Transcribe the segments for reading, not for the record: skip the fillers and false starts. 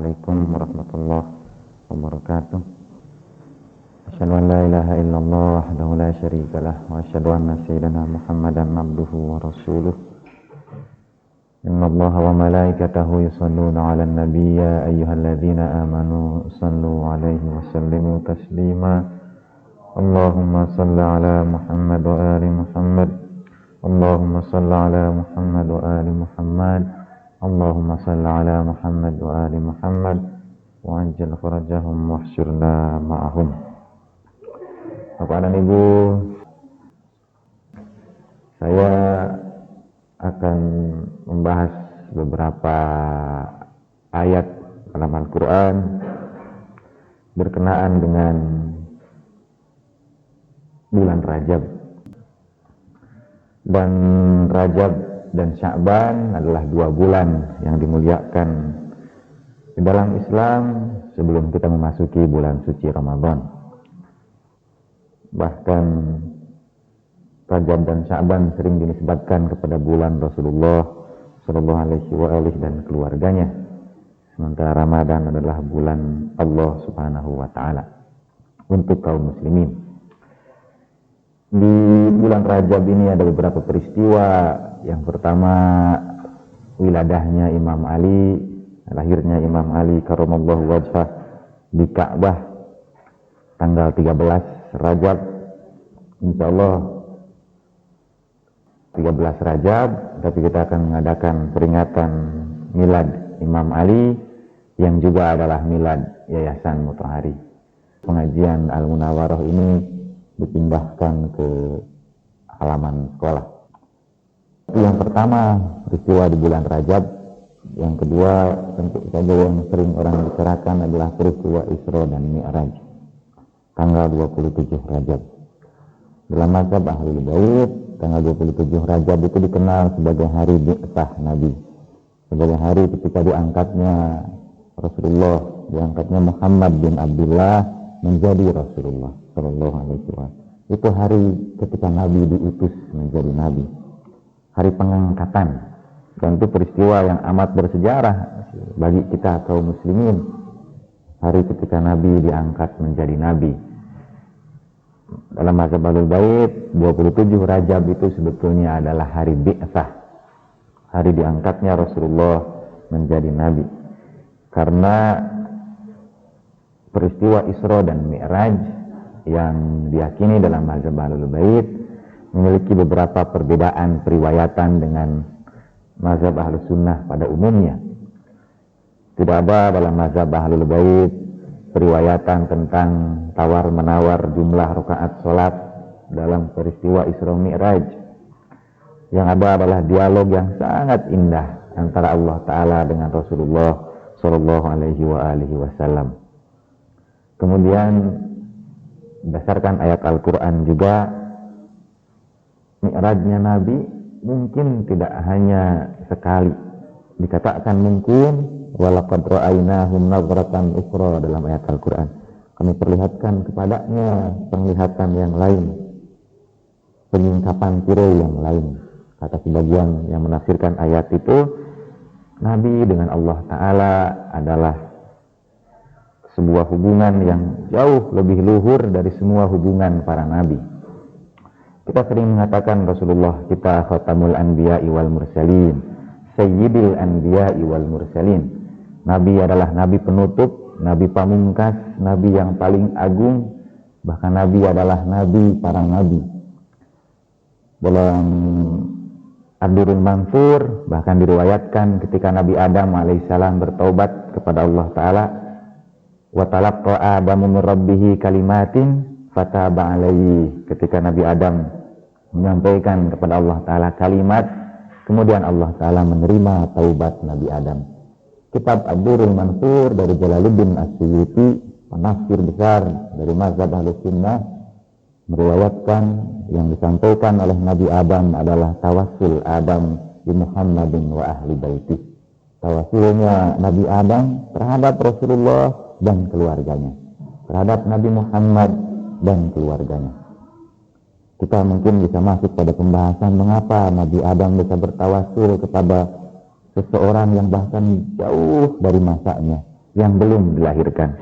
Assalamualaikum warahmatullahi wabarakatuh. Asyhadu an la ilaha illallah wahdahu la syarika lah wa asyhadu anna sayyidana Muhammadan abduhu wa rasuluh. Innallaha wa malaikatahu yusholluna 'alan nabiy ya ayyuhalladzina amanu shallu 'alaihi wa sallimu taslima. Allahumma shalli 'ala Muhammad wa ali Muhammad. Allahumma shalli 'ala Muhammad wa ali Muhammad. Allahumma salli ala Muhammad wa ali Muhammad wa anjil farajahum wa hsyurna ma'ahum. Bapak dan Ibu, saya akan membahas beberapa ayat dalam Al-Quran berkenaan dengan bulan Rajab. Dan Rajab dan Sya'ban adalah 2 bulan yang dimuliakan di dalam Islam sebelum kita memasuki bulan suci Ramadan. Bahkan Rajab dan Sya'ban sering dinisbatkan kepada bulan Rasulullah Shallallahu Alaihi Wasallam dan keluarganya. Sementara Ramadan adalah bulan Allah Subhanahu Wa Taala untuk kaum muslimin. Di bulan Rajab ini ada beberapa peristiwa. Yang pertama, wiladahnya Imam Ali, lahirnya Imam Ali karramallahu wajhah di Ka'bah tanggal 13 Rajab. Insyaallah 13 Rajab, tapi kita akan mengadakan peringatan milad Imam Ali yang juga adalah milad Yayasan Mutahari. Pengajian Al-Munawwarah ini dipindahkan ke halaman sekolah. Yang pertama, peristiwa di bulan Rajab. Yang kedua, tentu saja yang sering orang bicarakan adalah peristiwa Isra dan Mi'raj tanggal 27 Rajab. Dalam mazhab Ahlul Bait, tanggal 27 Rajab itu dikenal sebagai hari bi'tsah Nabi, sebagai hari ketika diangkatnya Rasulullah, diangkatnya Muhammad bin Abdullah menjadi Rasulullah Sallallahu Alaihi Wasallam. Itu hari ketika Nabi diutus menjadi Nabi, hari pengangkatan. Dan itu peristiwa yang amat bersejarah bagi kita kaum muslimin, hari ketika Nabi diangkat menjadi Nabi. Dalam mazhab Ahlul Bait, 27 Rajab itu sebetulnya adalah hari bi'tsah, hari diangkatnya Rasulullah menjadi Nabi. Karena peristiwa Isra dan Mi'raj yang diyakini dalam mazhab Ahlul Bait memiliki beberapa perbedaan periwayatan dengan mazhab Ahlus Sunnah pada umumnya. Tidak ada dalam mazhab Ahlul Bait periwayatan tentang tawar-menawar jumlah rakaat salat dalam peristiwa Isra Mi'raj. Yang ada adalah dialog yang sangat indah antara Allah Ta'ala dengan Rasulullah Sallallahu Alaihi Wasallam. Kemudian berdasarkan ayat Al-Quran juga, Mi'rajnya Nabi mungkin tidak hanya sekali. Dikatakan mungkin, walaqad ra'ainahum nazratan ukhra dalam ayat Al-Quran. Kami perlihatkan kepadanya penglihatan yang lain, penyingkapan tirai yang lain. Kata sebagian yang menafsirkan ayat itu, Nabi dengan Allah Ta'ala adalah sebuah hubungan yang jauh lebih luhur dari semua hubungan para Nabi. Kita sering mengatakan Rasulullah kita khatamul anbiya'i wal mursalin, sayyidil anbiya'i wal mursalin. Nabi adalah nabi penutup, nabi pamungkas, nabi yang paling agung, bahkan nabi adalah nabi para nabi. Dalam Ad-Durrul Mansur bahkan diriwayatkan ketika Nabi Adam alaihissalam bertaubat kepada Allah Ta'ala, wa talaqqa Adamu min rabbih kalimatin fataba alaihi. Ketika Nabi Adam menyampaikan kepada Allah Ta'ala kalimat, kemudian Allah Ta'ala menerima taubat Nabi Adam. Kitab Ad-Durrul Mansur dari Jalaluddin As-Suyuti, penafsir besar dari mazhab Ahlus Sunnah, meriwayatkan yang disampaikan oleh Nabi Adam adalah tawassul Adam bi Muhammadin wa ahli baiti. Tawassulnya Nabi Adam terhadap Rasulullah dan keluarganya, terhadap Nabi Muhammad dan keluarganya. Kita mungkin bisa masuk pada pembahasan mengapa Nabi Adam bisa bertawassul kepada seseorang yang bahkan jauh dari masanya, yang belum dilahirkan.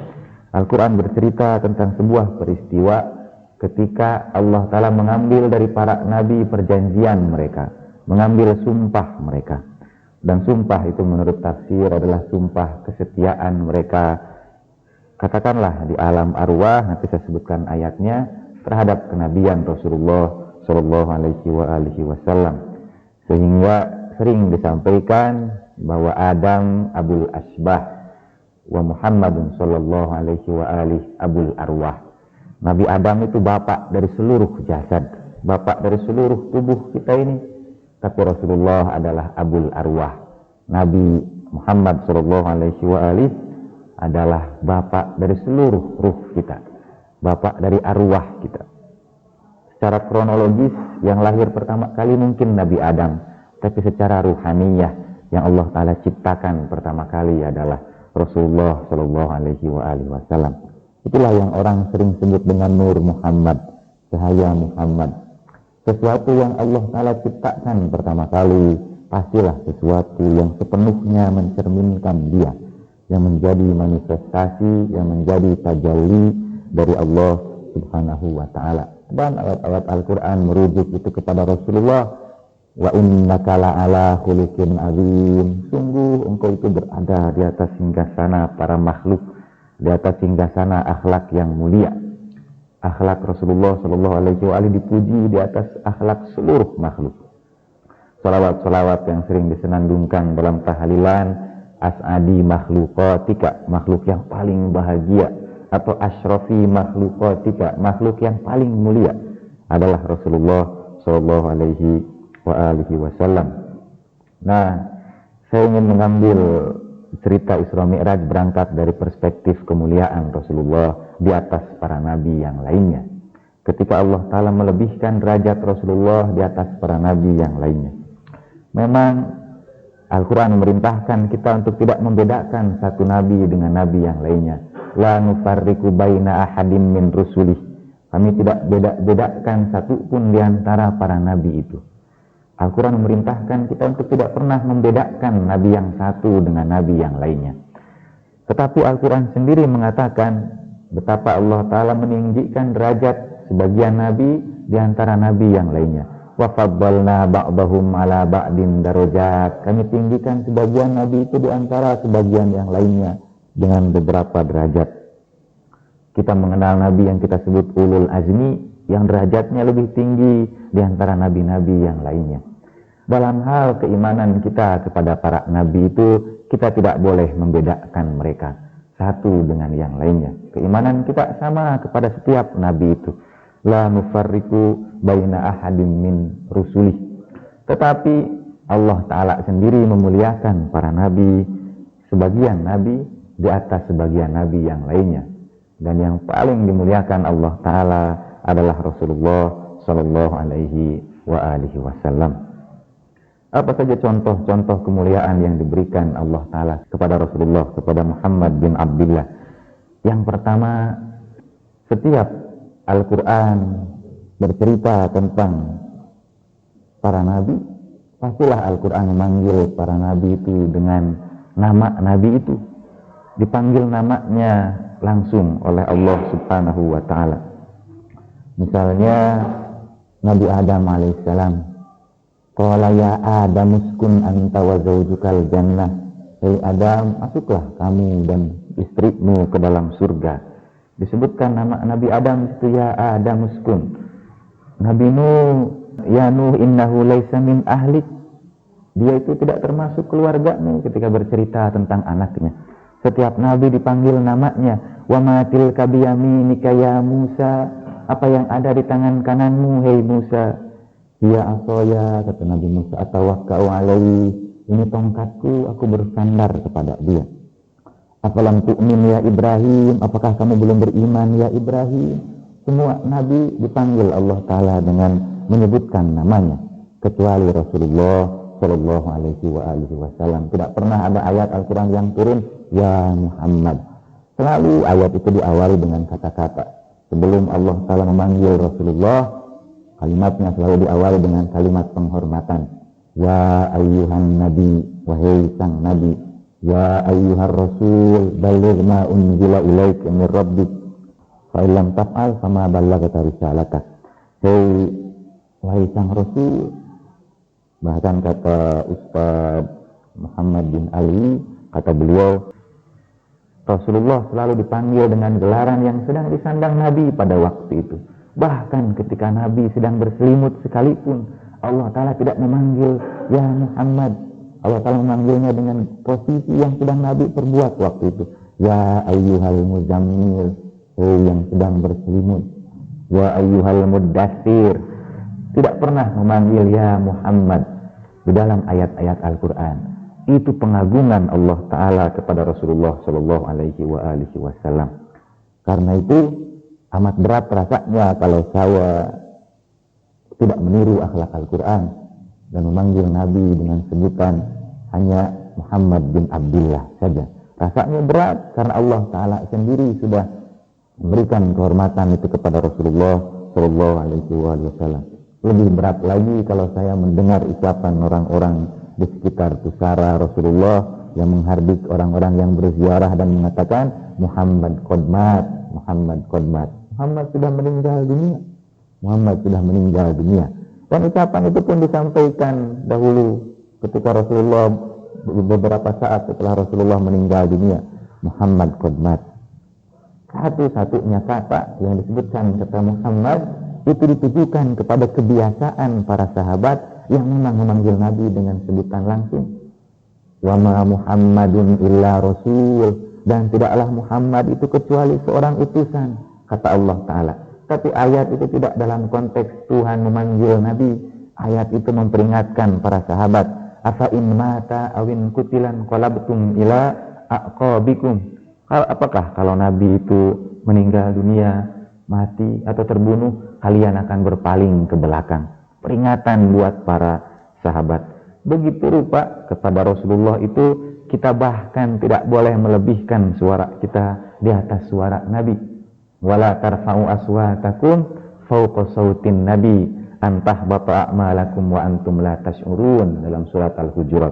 Al-Quran bercerita tentang sebuah peristiwa ketika Allah Ta'ala mengambil dari para nabi perjanjian mereka, mengambil sumpah mereka. Dan sumpah itu menurut tafsir adalah sumpah kesetiaan mereka, katakanlah di alam arwah, nanti saya sebutkan ayatnya, terhadap kenabian Rasulullah Shallallahu Alaihi Wasallam. Sehingga sering disampaikan bahwa Adam Abul Asbah wa Muhammadun Shallallahu Alaihi Abul Arwah. Nabi Adam itu bapak dari seluruh jasad, bapak dari seluruh tubuh kita ini. Tapi Rasulullah adalah Abul Arwah. Nabi Muhammad Shallallahu Alaihi adalah bapak dari seluruh ruh kita, bapak dari arwah kita. Secara kronologis yang lahir pertama kali mungkin Nabi Adam, tapi secara ruhaniyah yang Allah Ta'ala ciptakan pertama kali adalah Rasulullah Shallallahu Alaihi Wasallam. Itulah yang orang sering sebut dengan Nur Muhammad, cahaya Muhammad. Sesuatu yang Allah Ta'ala ciptakan pertama kali pastilah sesuatu yang sepenuhnya mencerminkan Dia, yang menjadi manifestasi, yang menjadi tajalli dari Allah Subhanahu wa Ta'ala. Dan ayat-ayat Al-Quran merujuk itu kepada Rasulullah. Wa innaka la'ala khuluqin azim. Sungguh engkau itu berada di atas singgasana para makhluk, di atas singgasana akhlak yang mulia. Akhlak Rasulullah Shallallahu Alaihi Wasallam dipuji di atas akhlak seluruh makhluk. Salawat-salawat yang sering disenandungkan dalam tahlilan, as'adi makhluqatika, makhluk yang paling bahagia, atau asyrafi makhluqatika, makhluk yang paling mulia adalah Rasulullah Shallallahu Alaihi Wasallam. Nah, saya ingin mengambil cerita Isra Mi'raj berangkat dari perspektif kemuliaan Rasulullah di atas para nabi yang lainnya. Ketika Allah Ta'ala melebihkan derajat Rasulullah di atas para nabi yang lainnya. Memang Al-Quran memerintahkan kita untuk tidak membedakan satu nabi dengan nabi yang lainnya. La nufarriqu baina ahadin min rusulih. Kami tidak bedakan satu pun di antara para nabi itu. Al-Quran memerintahkan kita untuk tidak pernah membedakan nabi yang satu dengan nabi yang lainnya. Tetapi Al-Quran sendiri mengatakan betapa Allah Ta'ala meninggikan derajat sebagian nabi di antara nabi yang lainnya. Wa faddalna ba'dahum ala ba'din darajat. Kami tinggikan sebagian nabi itu di antara sebagian yang lainnya dengan beberapa derajat. Kita mengenal nabi yang kita sebut ulul azmi, yang derajatnya lebih tinggi di antara nabi-nabi yang lainnya. Dalam hal keimanan kita kepada para nabi itu, kita tidak boleh membedakan mereka satu dengan yang lainnya. Keimanan kita sama kepada setiap nabi itu. La nufarriqu baina ahadin min rusulih. Tetapi Allah Ta'ala sendiri memuliakan para nabi, sebagian nabi di atas sebagian nabi yang lainnya. Dan yang paling dimuliakan Allah Ta'ala adalah Rasulullah Sallallahu Alaihi Wasallam. Apa saja contoh-contoh kemuliaan yang diberikan Allah Ta'ala kepada Rasulullah, kepada Muhammad bin Abdullah? Yang pertama, setiap Al-Quran bercerita tentang para nabi, pastilah Al-Quran memanggil para nabi itu dengan nama nabi itu. Dipanggil namanya langsung oleh Allah Subhanahu wa Ta'ala. Misalnya Nabi Adam alaihissalam, qala ya Adam uskun anta wa zawjukal jannah. Hei Adam, masuklah kamu dan istrimu ke dalam surga. Disebutkan nama Nabi Adam itu ya Adam uskun. Nabi Nuh, ya Nuh innahu laisa min ahlik. Dia itu tidak termasuk keluargamu ketika bercerita tentang anaknya. Setiap nabi dipanggil namanya. Wa ma tilka biyaminika ya Musa. Apa yang ada di tangan kananmu, hei Musa? Ya asoya, kata Nabi Musa, atawakka'u alaihi. Ini tongkatku, aku bersandar kepada dia. Afalam tu'min ya Ibrahim, apakah kamu belum beriman ya Ibrahim? Semua nabi dipanggil Allah Ta'ala dengan menyebutkan namanya, kecuali Rasulullah Sallallahu Alaihi Wasallam. Tidak pernah ada ayat Al-Quran yang turun ya Muhammad. Selalu ayat itu diawali dengan kata-kata. Sebelum Allah Ta'ala memanggil Rasulullah, kalimatnya selalu diawali dengan kalimat penghormatan. Ya ayyuhan nabi, wahai sang nabi. Ya ayyuhar rasul balligh ma unzila ilaika min rabbik fa illam taf'al fama ballaghta risalata. Hei wahai sang rasul, bahkan kata Ustaz Muhammad bin Ali, kata beliau, Rasulullah selalu dipanggil dengan gelaran yang sedang disandang Nabi pada waktu itu. Bahkan ketika Nabi sedang berselimut sekalipun, Allah Ta'ala tidak memanggil ya Muhammad. Allah Ta'ala memanggilnya dengan posisi yang sedang Nabi perbuat waktu itu. Ya ayyuhal muzammil, yang sedang berselimut. Ya ayyuhal muddathir. Tidak pernah memanggil ya Muhammad di dalam ayat-ayat Al-Quran. Itu pengagungan Allah Ta'ala kepada Rasulullah Sallallahu Alaihi Wasallam. Karena itu amat berat rasanya kalau saya tidak meniru akhlak Al-Quran dan memanggil Nabi dengan sebutan hanya Muhammad bin Abdullah saja. Rasanya berat karena Allah Ta'ala sendiri sudah memberikan kehormatan itu kepada Rasulullah Sallallahu Alaihi Wasallam. Lebih berat lagi kalau saya mendengar ucapan orang-orang di sekitar pusara Rasulullah yang menghardik orang-orang yang berziarah dan mengatakan Muhammad Qodmat, Muhammad Qodmat. Muhammad sudah meninggal dunia. Muhammad sudah meninggal dunia. Dan ucapan itu pun disampaikan dahulu ketika Rasulullah, beberapa saat setelah Rasulullah meninggal dunia. Muhammad Qodmat. Satu-satunya kata yang disebutkan kata Muhammad itu ditujukan kepada kebiasaan para sahabat yang memang memanggil Nabi dengan sebutan langsung. Wa ma Muhammadun illa rasul, dan tidaklah Muhammad itu kecuali seorang utusan, kata Allah Ta'ala. Tapi ayat itu tidak dalam konteks Tuhan memanggil Nabi. Ayat itu memperingatkan para sahabat, afa in mata awin kutilan qalabtum ila aqabikum. Apakah kalau Nabi itu meninggal dunia, mati atau terbunuh, kalian akan berpaling ke belakang? Peringatan buat para sahabat. Begitu rupa kepada Rasulullah itu kita bahkan tidak boleh melebihkan suara kita di atas suara Nabi. Wala tarfa'u aswatakum fawqa sautin nabi antahbata a'malakum wa antum la tash'urun, dalam surat Al-Hujurat.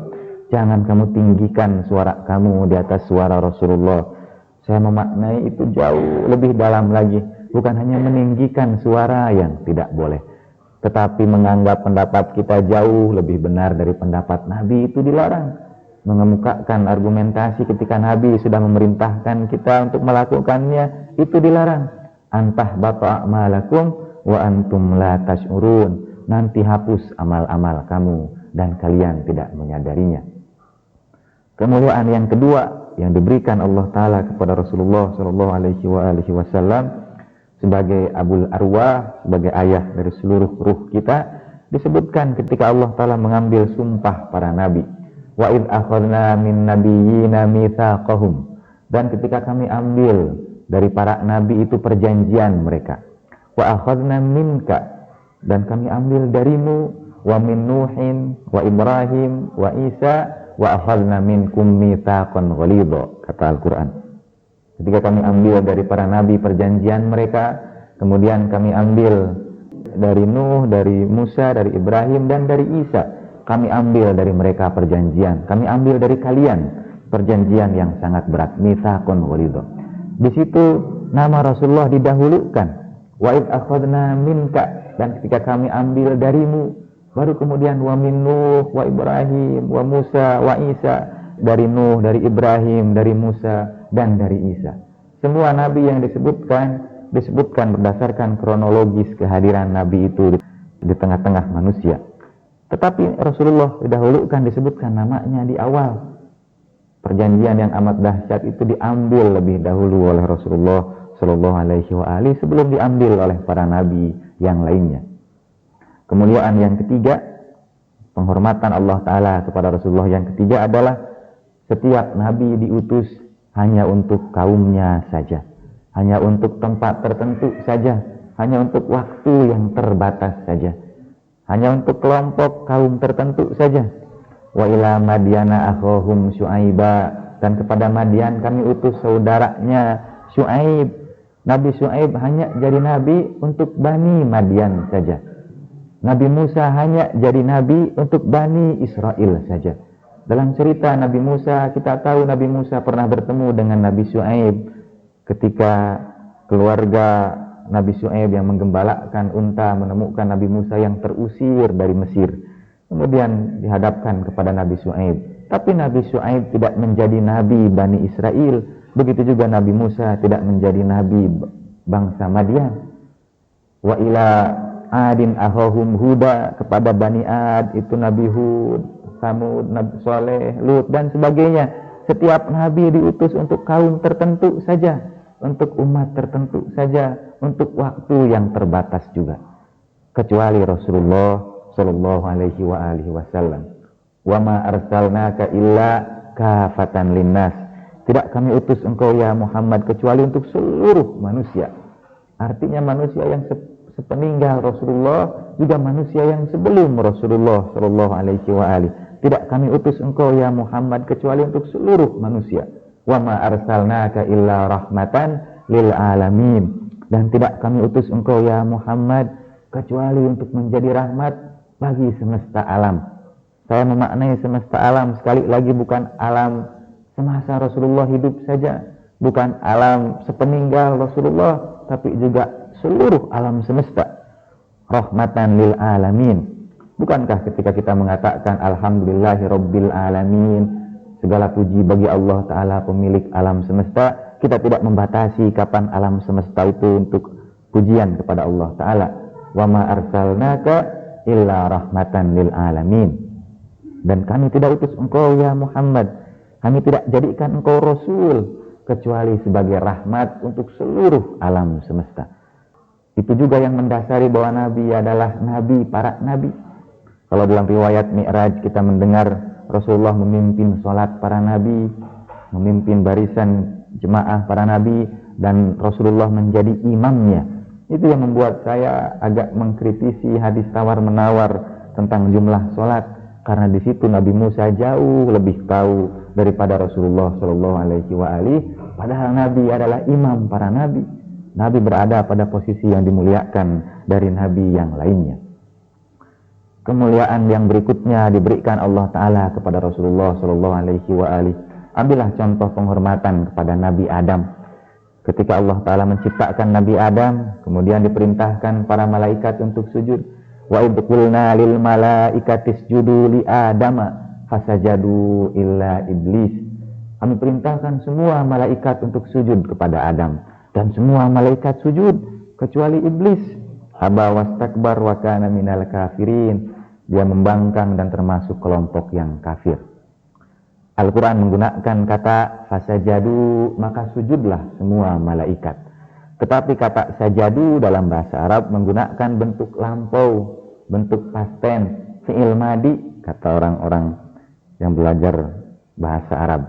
Jangan kamu tinggikan suara kamu di atas suara Rasulullah. Saya memaknai itu jauh lebih dalam lagi. Bukan hanya meninggikan suara yang tidak boleh, tetapi menganggap pendapat kita jauh lebih benar dari pendapat Nabi itu dilarang. Mengemukakan argumentasi ketika Nabi sudah memerintahkan kita untuk melakukannya itu dilarang. Antah bata a'malakum wa antum la tash'urun. Nanti hapus amal-amal kamu dan kalian tidak menyadarinya. Kemuliaan yang kedua yang diberikan Allah Ta'ala kepada Rasulullah Sallallahu Alaihi Wasallam sebagai Abul Arwah, sebagai ayah dari seluruh ruh kita, disebutkan ketika Allah Ta'ala mengambil sumpah para nabi. Wa idh akhadna min nabiyyina mitsaqahum, dan ketika kami ambil dari para nabi itu perjanjian mereka. Wa akhadna minka, dan kami ambil darimu, wa min Nuhin wa Ibrahim wa Isa wa akhadna minkum mitsaqan ghalidha, kata Al-Quran. Ketika kami ambil dari para nabi perjanjian mereka, kemudian kami ambil dari Nuh, dari Musa, dari Ibrahim, dan dari Isa. Kami ambil dari mereka perjanjian. Kami ambil dari kalian perjanjian yang sangat berat. Mitsaqun ghalidha. Di situ nama Rasulullah didahulukan. Wa id akhadna minka, dan ketika kami ambil darimu, baru kemudian wa min Nuh, wa Ibrahim, wa Musa, wa Isa. Dari Nuh, dari Ibrahim, dari Musa, dan dari Isa. Semua nabi yang disebutkan berdasarkan kronologis kehadiran nabi itu di tengah-tengah manusia. Tetapi Rasulullah didahulukan, disebutkan namanya di awal. Perjanjian yang amat dahsyat itu diambil lebih dahulu oleh Rasulullah Sallallahu Alaihi Wasallam sebelum diambil oleh para nabi yang lainnya. Kemuliaan yang ketiga, penghormatan Allah Ta'ala kepada Rasulullah yang ketiga adalah setiap nabi diutus hanya untuk kaumnya saja, hanya untuk tempat tertentu saja, hanya untuk waktu yang terbatas saja, hanya untuk kelompok kaum tertentu saja. Wa ila Madyana akhahum Syu'aiba, dan kepada Madian kami utus saudaranya Syu'aib. Nabi Syu'aib hanya jadi nabi untuk Bani Madian saja. Nabi Musa hanya jadi nabi untuk Bani Israel saja. Dalam cerita Nabi Musa, kita tahu Nabi Musa pernah bertemu dengan Nabi Syuaib ketika keluarga Nabi Syuaib yang menggembalakan unta menemukan Nabi Musa yang terusir dari Mesir. Kemudian dihadapkan kepada Nabi Syuaib. Tapi Nabi Syuaib tidak menjadi nabi Bani Israel. Begitu juga Nabi Musa tidak menjadi nabi bangsa Madian. Wa ila adin akhahum huda, kepada Bani Ad itu Nabi Hud, Samud, Nabi Soleh, Lut dan sebagainya. Setiap nabi diutus untuk kaum tertentu saja, untuk umat tertentu saja, untuk waktu yang terbatas juga. Kecuali Rasulullah sallallahu alaihi wa alihi wasallam. Wa ma arsalnaka illa kafatan linnas. Tidak kami utus engkau ya Muhammad kecuali untuk seluruh manusia. Artinya manusia yang sepeninggal Rasulullah, juga manusia yang sebelum Rasulullah sallallahu alaihi wa alihi. Tidak kami utus engkau ya Muhammad kecuali untuk seluruh manusia. Wa ma arsalnaka illa rahmatan lil alamin. Dan tidak kami utus engkau ya Muhammad kecuali untuk menjadi rahmat bagi semesta alam. Saya memaknai semesta alam sekali lagi bukan alam semasa Rasulullah hidup saja, bukan alam sepeninggal Rasulullah, tapi juga seluruh alam semesta. Rahmatan lil alamin. Bukankah ketika kita mengatakan alhamdulillahi rabbil alamin, segala puji bagi Allah Ta'ala pemilik alam semesta, kita tidak membatasi kapan alam semesta itu untuk pujian kepada Allah Ta'ala. Wa ma arsalnaka illa rahmatan lil alamin. Dan kami tidak utus engkau ya Muhammad, kami tidak jadikan engkau Rasul kecuali sebagai rahmat untuk seluruh alam semesta. Itu juga yang mendasari bahwa Nabi adalah Nabi para Nabi. Kalau dalam riwayat Mi'raj kita mendengar Rasulullah memimpin sholat para Nabi, memimpin barisan jemaah para Nabi, dan Rasulullah menjadi imamnya. Itu yang membuat saya agak mengkritisi hadis tawar-menawar tentang jumlah sholat. Karena di situ Nabi Musa jauh lebih tahu daripada Rasulullah Shallallahu Alaihi Wasallam. Padahal Nabi adalah imam para Nabi. Nabi berada pada posisi yang dimuliakan dari Nabi yang lainnya. Kemuliaan yang berikutnya diberikan Allah Taala kepada Rasulullah Shallallahu Alaihi Wasallam. Ambillah contoh penghormatan kepada Nabi Adam. Ketika Allah Taala menciptakan Nabi Adam, kemudian diperintahkan para malaikat untuk sujud. Wa idh qulna lil malaikati isjudu li adama fasajadu illa iblis. Kami perintahkan semua malaikat untuk sujud kepada Adam, dan semua malaikat sujud kecuali iblis. Aba wastakbar wa kana minal kafirin. Dia membangkang dan termasuk kelompok yang kafir. Al-Quran menggunakan kata fasajadu, maka sujudlah semua malaikat. Tetapi kata sajadu dalam bahasa Arab menggunakan bentuk lampau, bentuk past tense, fi'il madi, kata orang-orang yang belajar bahasa Arab.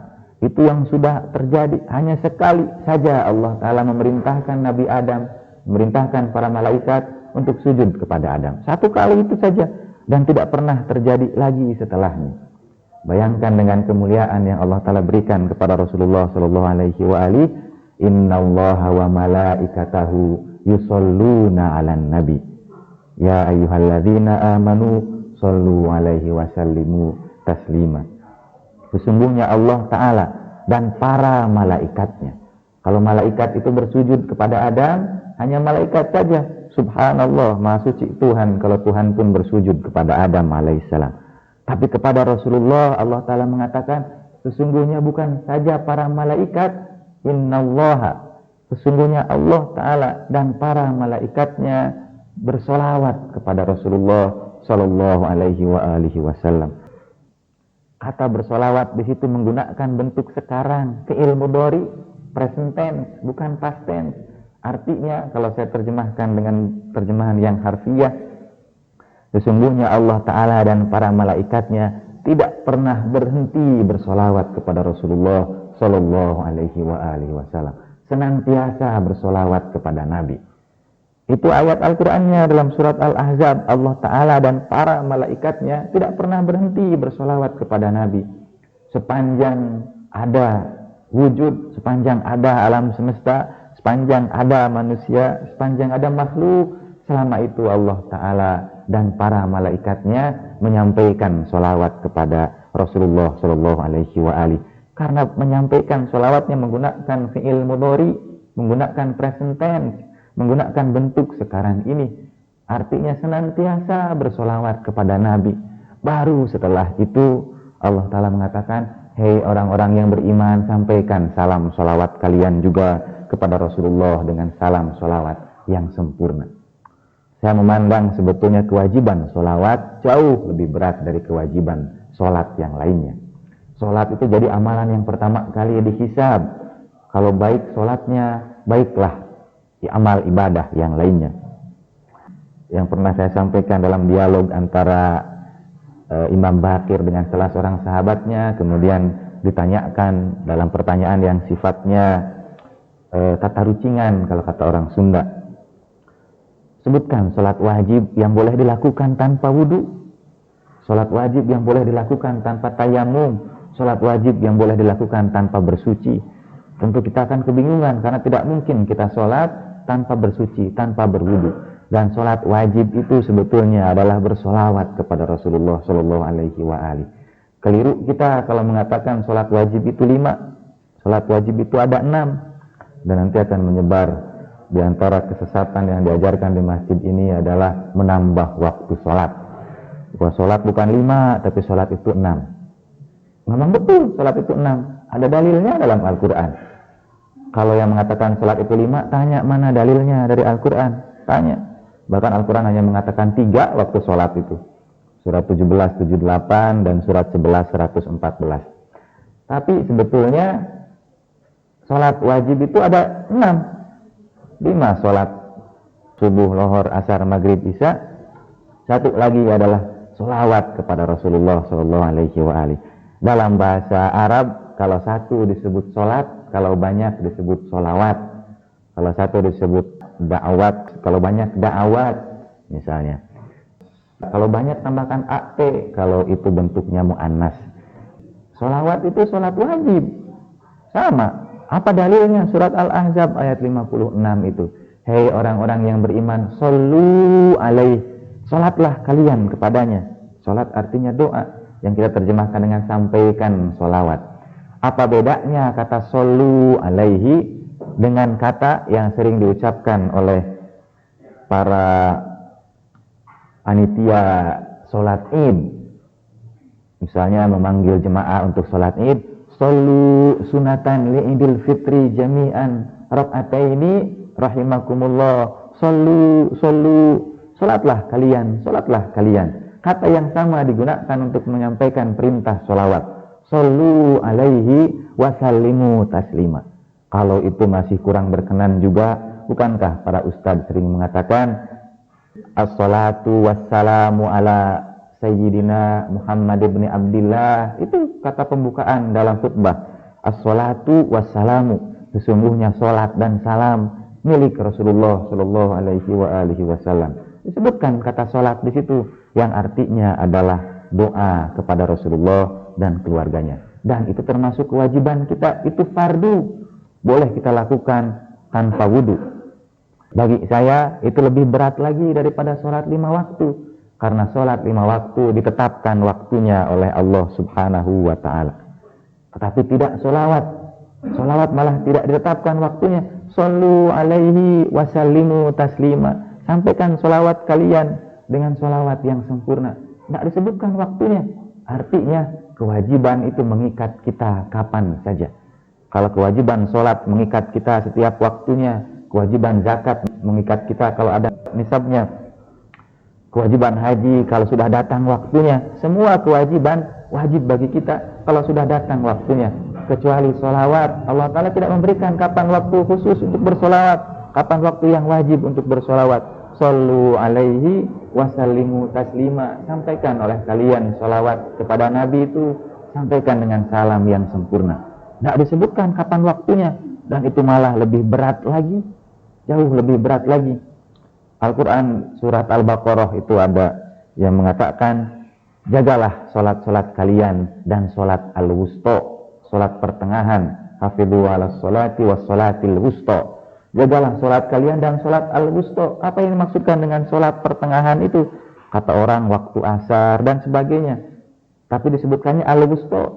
Itu yang sudah terjadi. Hanya sekali saja Allah Ta'ala memerintahkan Nabi Adam, memerintahkan para malaikat untuk sujud kepada Adam. Satu kali itu saja, dan tidak pernah terjadi lagi setelahnya. Bayangkan dengan kemuliaan yang Allah Ta'ala berikan kepada Rasulullah Sallallahu Alaihi Wasallam. Innallaha wa malaikatahu yusholluna 'alan nabi. Ya ayyuhalladzina amanu shollu 'alaihi wa sallimu taslima. Sesungguhnya Allah Ta'ala dan para malaikatnya. Kalau malaikat itu bersujud kepada Adam, hanya malaikat saja. Subhanallah, maha suci Tuhan kalau Tuhan pun bersujud kepada Adam alaihissalam. Tapi kepada Rasulullah Allah Ta'ala mengatakan, sesungguhnya bukan saja para malaikat, innallaha, sesungguhnya Allah Ta'ala dan para malaikatnya bersolawat kepada Rasulullah Sallallahu Alaihi Wasallam. Kata bersolawat di situ menggunakan bentuk sekarang, fi'il mudhari, present tense, bukan past tense. Artinya kalau saya terjemahkan dengan terjemahan yang harfiah, sesungguhnya Allah Ta'ala dan para malaikatnya tidak pernah berhenti bersolawat kepada Rasulullah Sallallahu Alaihi Wasallam. Senantiasa bersolawat kepada Nabi. Itu ayat Al-Qur'annya dalam surat Al-Ahzab. Allah Ta'ala dan para malaikatnya tidak pernah berhenti bersolawat kepada Nabi. Sepanjang ada wujud, sepanjang ada alam semesta, sepanjang ada manusia, sepanjang ada makhluk, selama itu Allah Ta'ala dan para malaikatnya menyampaikan solawat kepada Rasulullah Shallallahu Alaihi Wasallam. Karena menyampaikan sholawatnya menggunakan fi'il mudhari, menggunakan present tense, menggunakan bentuk sekarang ini. Artinya senantiasa bersolawat kepada Nabi. Baru setelah itu Allah Ta'ala mengatakan, hei orang-orang yang beriman, sampaikan salam sholawat kalian juga kepada Rasulullah dengan salam sholawat yang sempurna. Saya memandang sebetulnya kewajiban sholawat jauh lebih berat dari kewajiban sholat yang lainnya. Sholat itu jadi amalan yang pertama kali dihisab. Kalau baik sholatnya, baiklah di amal ibadah yang lainnya. Yang pernah saya sampaikan dalam dialog antara Imam Bakir dengan salah seorang sahabatnya, kemudian ditanyakan dalam pertanyaan yang sifatnya tata rucingan kalau kata orang Sunda. Sebutkan sholat wajib yang boleh dilakukan tanpa wudu, sholat wajib yang boleh dilakukan tanpa tayamum, sholat wajib yang boleh dilakukan tanpa bersuci. Tentu kita akan kebingungan karena tidak mungkin kita sholat tanpa bersuci, tanpa berwudu. Dan sholat wajib itu sebetulnya adalah bersolawat kepada Rasulullah Shallallahu Alaihi Wasallam. Keliru kita kalau mengatakan sholat wajib itu 5, sholat wajib itu ada 6, dan nanti akan menyebar. Di antara kesesatan yang diajarkan di masjid ini adalah menambah waktu sholat. Bahwa sholat bukan 5, tapi sholat itu 6. Memang betul sholat itu 6. Ada dalilnya dalam Al-Quran. Kalau yang mengatakan sholat itu 5, tanya mana dalilnya dari Al-Quran. Tanya. Bahkan Al-Quran hanya mengatakan 3 waktu sholat itu. Surat 17, 78 dan surat 11, 114. Tapi sebetulnya sholat wajib itu ada 6. 5 sholat subuh, lohor, asar, maghrib, isya. 1 lagi adalah sholawat kepada Rasulullah Shallallahu Alaihi Wasallam. Dalam bahasa Arab, kalau 1 disebut sholat, kalau banyak disebut sholawat. Kalau 1 disebut da'awat, kalau banyak da'awat misalnya. Kalau banyak tambahkan at, kalau itu bentuknya mu'annas. Sholawat itu sholat wajib. Sama. Apa dalilnya? Surat Al-Ahzab ayat 56 itu. Hei orang-orang yang beriman, shollu alaih. Sholatlah kalian kepadanya. Sholat artinya doa, yang kita terjemahkan dengan sampaikan sholawat. Apa bedanya kata shollu alaihi dengan kata yang sering diucapkan oleh para panitia sholat id? Misalnya memanggil jemaah untuk sholat id, shollu sunatan li'idil fitri jami'an rak'ataini rahimakumullah. Shollu, sholatlah kalian, sholatlah kalian. Kata yang sama digunakan untuk menyampaikan perintah sholawat. Shollu alaihi wasallimu taslima. Kalau itu masih kurang berkenan juga, bukankah para ustadz sering mengatakan as-salatu wassalamu ala sayyidina Muhammad ibn Abdillah. Itu kata pembukaan dalam khutbah. As-salatu wassalamu, sesungguhnya salat dan salam milik Rasulullah Shallallahu Alaihi Wasallam. Disebutkan kata salat di situ yang artinya adalah doa kepada Rasulullah dan keluarganya. Dan itu termasuk kewajiban kita, itu fardu. Boleh kita lakukan tanpa wudu. Bagi saya itu lebih berat lagi daripada sholat 5 waktu. Karena sholat 5 waktu ditetapkan waktunya oleh Allah Subhanahu wa ta'ala. Tetapi tidak sholawat. Sholawat malah tidak ditetapkan waktunya. Shollu alaihi wasallimu taslima. Sampaikan sholawat kalian dengan sholawat yang sempurna. Tidak disebutkan waktunya. Artinya kewajiban itu mengikat kita kapan saja. Kalau kewajiban sholat mengikat kita setiap waktunya, kewajiban zakat mengikat kita kalau ada nisabnya, kewajiban haji kalau sudah datang waktunya, semua kewajiban wajib bagi kita kalau sudah datang waktunya. Kecuali sholawat, Allah Ta'ala tidak memberikan kapan waktu khusus untuk bersolawat, kapan waktu yang wajib untuk bersolawat. Shollu alaihi wasallimu taslima. Sampaikan oleh kalian sholawat kepada Nabi itu, sampaikan dengan salam yang sempurna. Tidak disebutkan kapan waktunya, dan itu malah lebih berat lagi, jauh lebih berat lagi. Al-Quran surat Al-Baqarah itu ada yang mengatakan, jagalah sholat-sholat kalian dan sholat al-wusta, sholat pertengahan. Hafidhu ala sholati was sholatil wusta. Jagalah sholat kalian dan sholat al-wusta. Apa yang dimaksudkan dengan sholat pertengahan itu? Kata orang waktu asar dan sebagainya. Tapi disebutkannya al-wusta.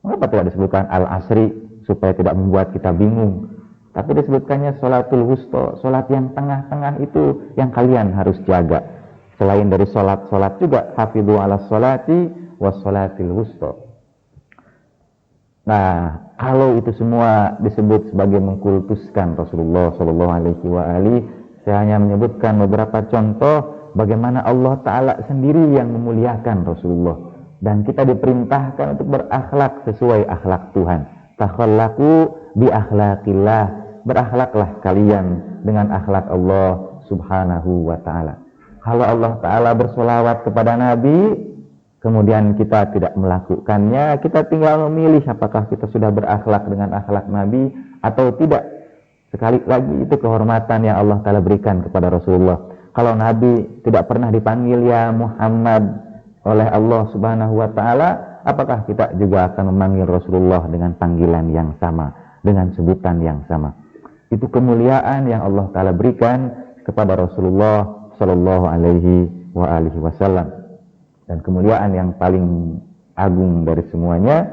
Mengapa tidak disebutkan al-asri supaya tidak membuat kita bingung? Tapi disebutkannya sholatul wusta, sholat yang tengah-tengah itu yang kalian harus jaga. Selain dari sholat juga, hafidhu ala sholati was sholatil wusta. Nah, kalau itu semua disebut sebagai mengkultuskan Rasulullah Shallallahu Alaihi Wasallam, saya hanya menyebutkan beberapa contoh bagaimana Allah Ta'ala sendiri yang memuliakan Rasulullah. Dan kita diperintahkan untuk berakhlak sesuai akhlak Tuhan. Takhallaqu bi akhlaqillah. Berakhlaklah kalian dengan akhlak Allah Subhanahu wa Ta'ala. Kalau Allah Ta'ala bersolawat kepada Nabi, kemudian kita tidak melakukannya, kita tinggal memilih apakah kita sudah berakhlak dengan akhlak Nabi atau tidak. Sekali lagi itu kehormatan yang Allah Ta'ala berikan kepada Rasulullah. Kalau Nabi tidak pernah dipanggil ya Muhammad oleh Allah Subhanahu wa Ta'ala, apakah kita juga akan memanggil Rasulullah dengan panggilan yang sama, dengan sebutan yang sama? Itu kemuliaan yang Allah Ta'ala berikan kepada Rasulullah Sallallahu Alaihi Wasallam. Dan kemuliaan yang paling agung dari semuanya,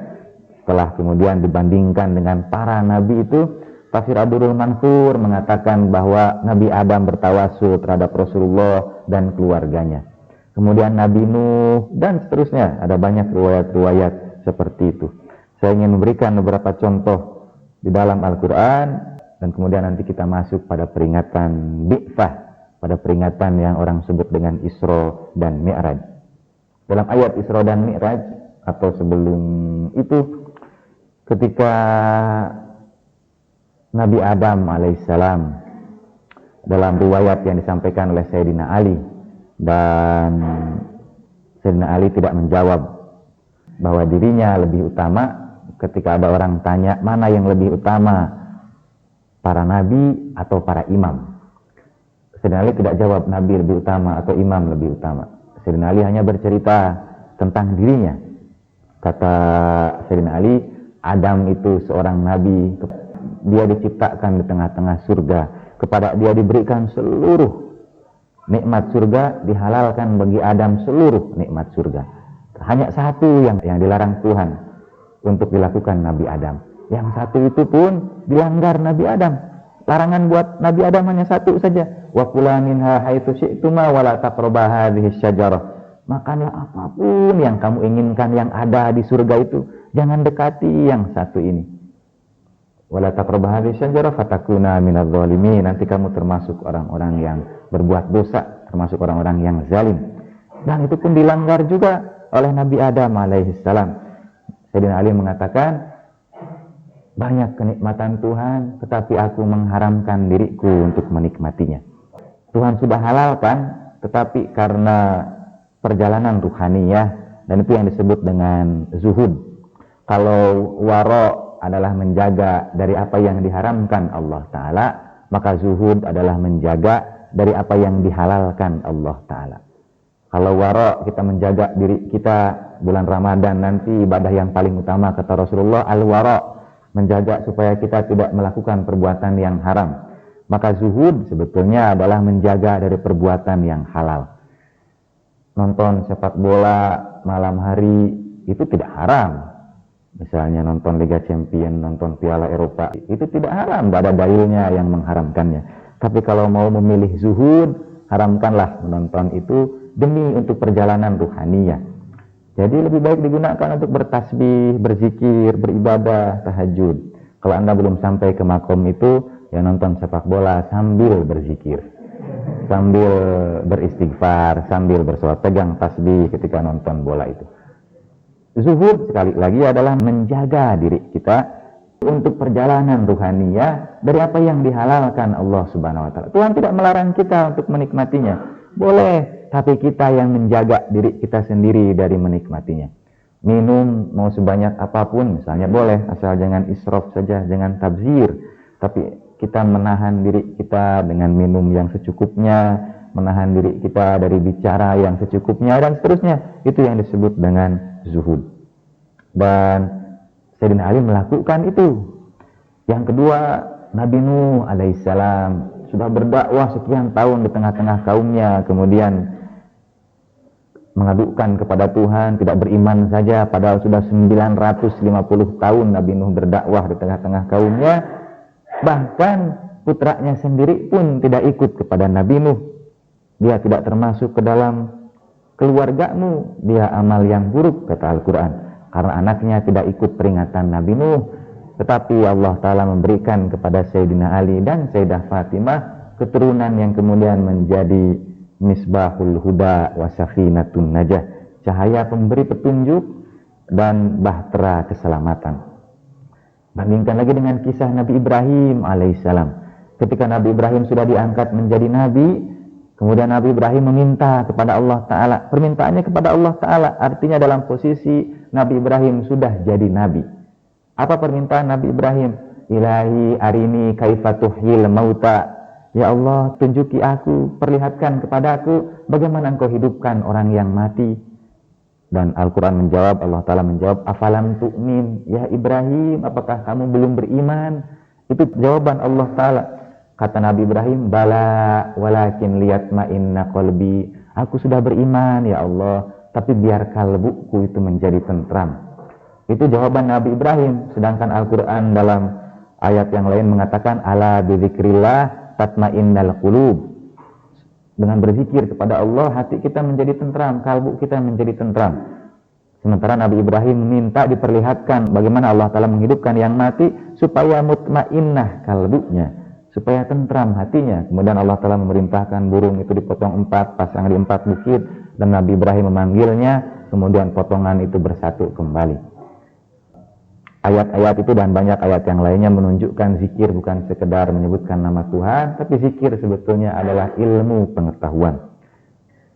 setelah kemudian dibandingkan dengan para nabi itu, Tafsir Ad-Durrul Mansur mengatakan bahwa Nabi Adam bertawasul terhadap Rasulullah dan keluarganya. Kemudian Nabi Nuh dan seterusnya, ada banyak riwayat-riwayat seperti itu. Saya ingin memberikan beberapa contoh di dalam Al-Quran, dan kemudian nanti kita masuk pada peringatan Bi'tsah, pada peringatan yang orang sebut dengan Isra dan Mi'raj. Dalam ayat Isra dan Mi'raj, atau sebelum itu, ketika Nabi Adam alaihissalam, dalam riwayat yang disampaikan oleh Sayyidina Ali, dan Sayyidina Ali tidak menjawab bahwa dirinya lebih utama. Ketika ada orang tanya mana yang lebih utama, para nabi atau para imam, Sayyidina Ali tidak jawab nabi lebih utama atau imam lebih utama. Sayyidina Ali hanya bercerita tentang dirinya. Kata Sayyidina Ali, Adam itu seorang nabi, dia diciptakan di tengah-tengah surga, kepada dia diberikan seluruh nikmat surga, dihalalkan bagi Adam seluruh nikmat surga. Hanya satu yang dilarang Tuhan untuk dilakukan Nabi Adam. Yang satu itu pun dilanggar Nabi Adam. Larangan buat Nabi Adam hanya satu saja. Wa kula minha haitsu syi'tuma wa la taqrabu hadhihi syajarah. Makanlah apapun yang kamu inginkan yang ada di surga itu, jangan dekati yang satu ini. Wa la taqrabu hadhihi syajarah fatakuna minadh dhalimin. Nanti kamu termasuk orang-orang yang berbuat dosa, termasuk orang-orang yang zalim. Dan itu pun dilanggar juga oleh Nabi Adam alaihissalam. Sayyidina Ali mengatakan, banyak kenikmatan Tuhan, tetapi aku mengharamkan diriku untuk menikmatinya. Tuhan sudah halalkan, tetapi karena perjalanan ruhaniyah, dan itu yang disebut dengan zuhud. Kalau wara adalah menjaga dari apa yang diharamkan Allah Ta'ala, maka zuhud adalah menjaga dari apa yang dihalalkan Allah Ta'ala. Kalau wara, kita menjaga diri kita bulan Ramadan nanti, ibadah yang paling utama kata Rasulullah, al-wara, menjaga supaya kita tidak melakukan perbuatan yang haram. Maka zuhud sebetulnya adalah menjaga dari perbuatan yang halal. Nonton sepak bola malam hari itu tidak haram. Misalnya nonton Liga Champions, nonton Piala Eropa, itu tidak haram, tidak ada dalilnya yang mengharamkannya. Tapi kalau mau memilih zuhud, haramkanlah menonton itu demi untuk perjalanan ruhaniyah. Jadi lebih baik digunakan untuk bertasbih, berzikir, beribadah, tahajud. Kalau Anda belum sampai ke makom itu, ya nonton sepak bola sambil berzikir, sambil beristighfar, sambil bersolawat, pegang tasbih ketika nonton bola itu. Zuhud sekali lagi adalah menjaga diri kita untuk perjalanan ruhaniyah dari apa yang dihalalkan Allah Subhanahu wa Ta'ala. Tuhan tidak melarang kita untuk menikmatinya. Boleh, tapi kita yang menjaga diri kita sendiri dari menikmatinya. Minum mau sebanyak apapun misalnya boleh, asal jangan israf saja, jangan tabzir. Tapi kita menahan diri kita dengan minum yang secukupnya, menahan diri kita dari bicara yang secukupnya, dan seterusnya. Itu yang disebut dengan zuhud. Dan Sayyidina Ali melakukan itu. Yang kedua, Nabi Nuh alaihissalam sudah berdakwah sekian tahun di tengah-tengah kaumnya, kemudian mengadukkan kepada Tuhan, tidak beriman saja, padahal sudah 950 tahun Nabi Nuh berdakwah di tengah-tengah kaumnya. Bahkan putranya sendiri pun tidak ikut kepada Nabi Nuh. Dia tidak termasuk ke dalam keluargamu, dia amal yang buruk, kata Al-Quran, karena anaknya tidak ikut peringatan Nabi Nuh. Tetapi Allah Ta'ala memberikan kepada Sayyidina Ali dan Sayyidah Fatimah keturunan yang kemudian menjadi misbahul huda wa safinatun najah, cahaya pemberi petunjuk dan bahtera keselamatan. Bandingkan lagi dengan kisah Nabi Ibrahim alaihissalam. Ketika Nabi Ibrahim sudah diangkat menjadi nabi, kemudian Nabi Ibrahim meminta kepada Allah Ta'ala. Permintaannya kepada Allah Ta'ala artinya dalam posisi Nabi Ibrahim sudah jadi nabi. Apa permintaan Nabi Ibrahim? Ilahi arini kaifa tuhyil mauta. Ya Allah, tunjuki aku, perlihatkan kepada aku bagaimana engkau hidupkan orang yang mati. Dan Al-Quran menjawab, Allah Ta'ala menjawab, afalam tu'min, ya Ibrahim, apakah kamu belum beriman? Itu jawaban Allah Ta'ala. Kata Nabi Ibrahim, bala walakin liyatma'inna qalbi. Aku sudah beriman ya Allah, tapi biar kalbuku itu menjadi tentram. Itu jawaban Nabi Ibrahim. Sedangkan Al-Quran dalam ayat yang lain mengatakan, ala bidzikrillah tatma'innal qulub. Dengan berzikir kepada Allah, hati kita menjadi tentram, kalbu kita menjadi tentram. Sementara Nabi Ibrahim minta diperlihatkan bagaimana Allah Ta'ala menghidupkan yang mati supaya mutmainnah kalbunya, supaya tentram hatinya. Kemudian Allah Ta'ala memerintahkan burung itu dipotong 4, pasang di 4 bukit, dan Nabi Ibrahim memanggilnya, kemudian potongan itu bersatu kembali. Ayat-ayat itu dan banyak ayat yang lainnya menunjukkan zikir bukan sekedar menyebutkan nama Tuhan, tapi zikir sebetulnya adalah ilmu pengetahuan.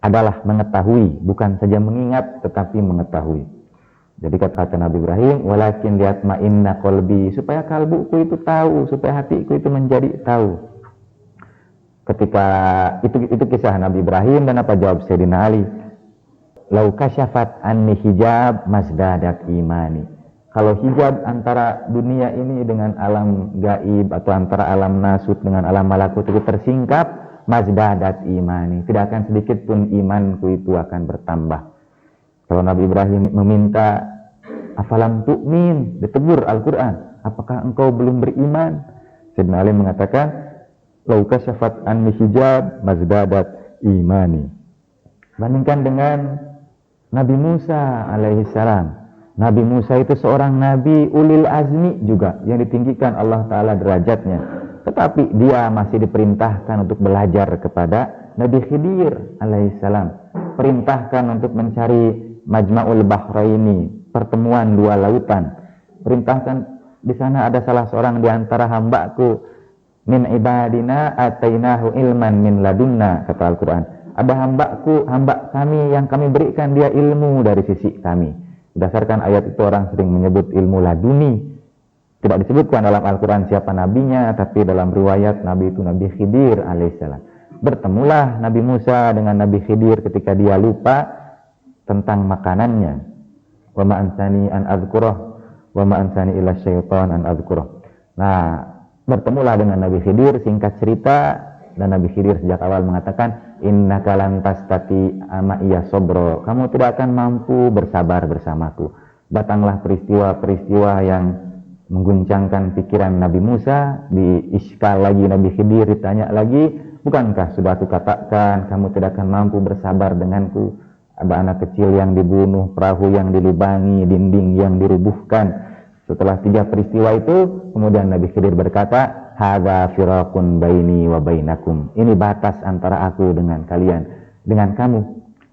Adalah mengetahui, bukan saja mengingat, tetapi mengetahui. Jadi kata Nabi Ibrahim, walakin liyatma'inna qalbi, supaya kalbuku itu tahu, supaya hatiku itu menjadi tahu. Ketika itu kisah Nabi Ibrahim, dan apa jawab Sayyidina Ali? Lau kasyafat anni hijab mazdadat imani. Kalau hijab antara dunia ini dengan alam gaib atau antara alam nasut dengan alam malakut itu tersingkap, mazdadat imani, tidak akan sedikit pun imanku itu akan bertambah. Kalau Nabi Ibrahim meminta afalam tu'min, ditegur Al-Quran, apakah engkau belum beriman? Sayyidina Ali mengatakan, lau kasyafat anni hijab mazdadat imani. Bandingkan dengan Nabi Musa alaihissalam. Nabi Musa itu seorang nabi ulil azmi juga, yang ditinggikan Allah Ta'ala derajatnya. Tetapi dia masih diperintahkan untuk belajar kepada Nabi Khidir alaihissalam. Perintahkan untuk mencari Majma'ul Bahraini, pertemuan dua lautan. Perintahkan di sana ada salah seorang di antara hambaku, min ibadina atainahu ilman min ladunna, kata Al-Quran. Ada hambaku, hamba kami yang kami berikan dia ilmu dari sisi kami. Berdasarkan ayat itu orang sering menyebut ilmu laduni. Tidak disebutkan dalam Al-Quran siapa nabinya, tapi dalam riwayat Nabi itu Nabi Khidir alaihissalam. Bertemulah Nabi Musa dengan Nabi Khidir ketika dia lupa tentang makanannya. Wa ma ansani an adzkurah wa ma ansani ila syaitan an adzkurah. Nah, bertemulah dengan Nabi Khidir, singkat cerita, dan Nabi Khidir sejak awal mengatakan, innaka lan tastati ama iya sobro, kamu tidak akan mampu bersabar bersamaku. Datanglah peristiwa-peristiwa yang mengguncangkan pikiran Nabi Musa, diiskal lagi Nabi Khidir, ditanya lagi, bukankah sudah aku katakan kamu tidak akan mampu bersabar denganku? Ada anak kecil yang dibunuh, perahu yang dilubangi, dinding yang dirubuhkan. Setelah 3 peristiwa itu, kemudian Nabi Khidir berkata, hadza firaqun baini wa bainakum. Ini batas antara aku dengan kalian, dengan kamu.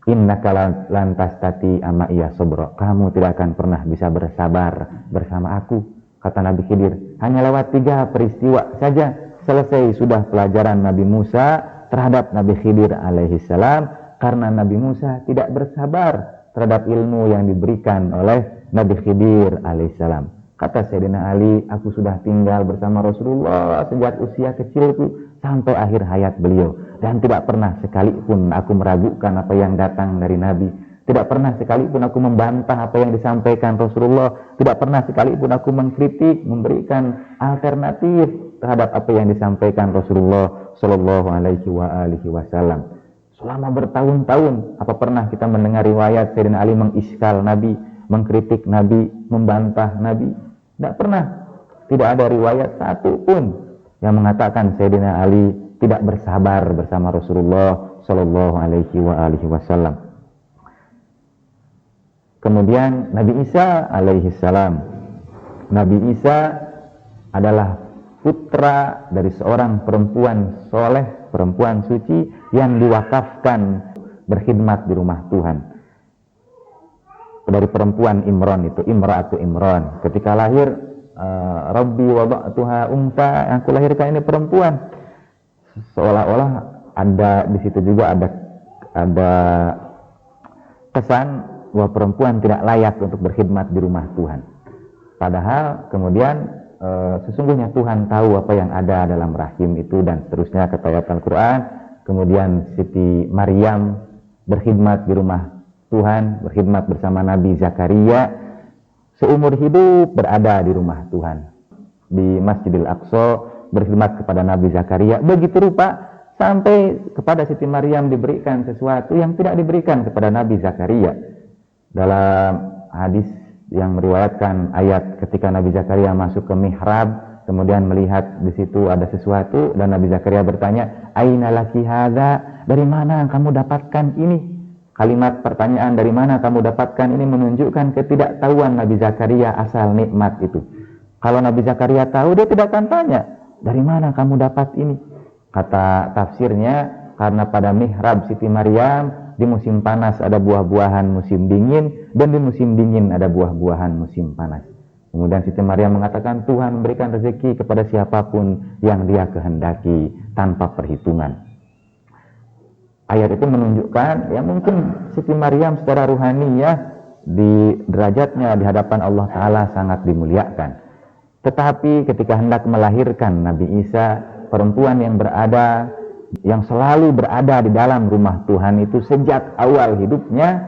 Innaka lan tastati ama iya sabra. Kamu tidak akan pernah bisa bersabar bersama aku, kata Nabi Khidir. Hanya lewat 3 peristiwa saja selesai sudah pelajaran Nabi Musa terhadap Nabi Khidir alaihissalam, karena Nabi Musa tidak bersabar terhadap ilmu yang diberikan oleh Nabi Khidir alaihissalam. Kata Sayyidina Ali, aku sudah tinggal bersama Rasulullah sejak usia kecilku sampai akhir hayat beliau. Dan tidak pernah sekalipun aku meragukan apa yang datang dari Nabi. Tidak pernah sekalipun aku membantah apa yang disampaikan Rasulullah. Tidak pernah sekalipun aku mengkritik, memberikan alternatif terhadap apa yang disampaikan Rasulullah Sallallahu Alaihi Wasallam. selama bertahun-tahun. Apa pernah kita mendengar riwayat Sayyidina Ali mengiskal Nabi, mengkritik Nabi, membantah Nabi? Tidak pernah. Tidak ada riwayat satu pun yang mengatakan Sayyidina Ali tidak bersabar bersama Rasulullah Shallallahu Alaihi Wasallam. Kemudian Nabi Isa alaihi salam. Nabi Isa adalah putra dari seorang perempuan soleh, perempuan suci yang diwakafkan berkhidmat di rumah Tuhan. Dari perempuan Imran itu, Imra'atu Imran. Ketika lahir, Rabbi wada'tuha unta, aku lahirkan ini perempuan. Seolah-olah ada di situ juga ada kesan bahwa perempuan tidak layak untuk berkhidmat di rumah Tuhan. Padahal kemudian sesungguhnya Tuhan tahu apa yang ada dalam rahim itu, dan seterusnya kata ayat Al-Quran. Kemudian Siti Maryam berkhidmat di rumah Tuhan, berkhidmat bersama Nabi Zakaria, seumur hidup berada di rumah Tuhan. Di Masjidil Aqsa berkhidmat kepada Nabi Zakaria. Begitu rupa sampai kepada Siti Maryam diberikan sesuatu yang tidak diberikan kepada Nabi Zakaria. Dalam hadis yang meriwayatkan ayat ketika Nabi Zakaria masuk ke mihrab, kemudian melihat di situ ada sesuatu, dan Nabi Zakaria bertanya, "Aina laki hadza?" Dari mana kamu dapatkan ini? Kalimat pertanyaan dari mana kamu dapatkan ini menunjukkan ketidaktahuan Nabi Zakaria asal nikmat itu. Kalau Nabi Zakaria tahu, dia tidak akan tanya, "Dari mana kamu dapat ini?" Kata tafsirnya, karena pada mihrab Siti Maryam di musim panas ada buah-buahan musim dingin, dan di musim dingin ada buah-buahan musim panas. Kemudian Siti Maryam mengatakan, Tuhan memberikan rezeki kepada siapapun yang Dia kehendaki tanpa perhitungan. Ayat itu menunjukkan ya mungkin Siti Maryam secara ruhani ya di derajatnya di hadapan Allah Ta'ala sangat dimuliakan. Tetapi ketika hendak melahirkan Nabi Isa, perempuan yang selalu berada di dalam rumah Tuhan itu sejak awal hidupnya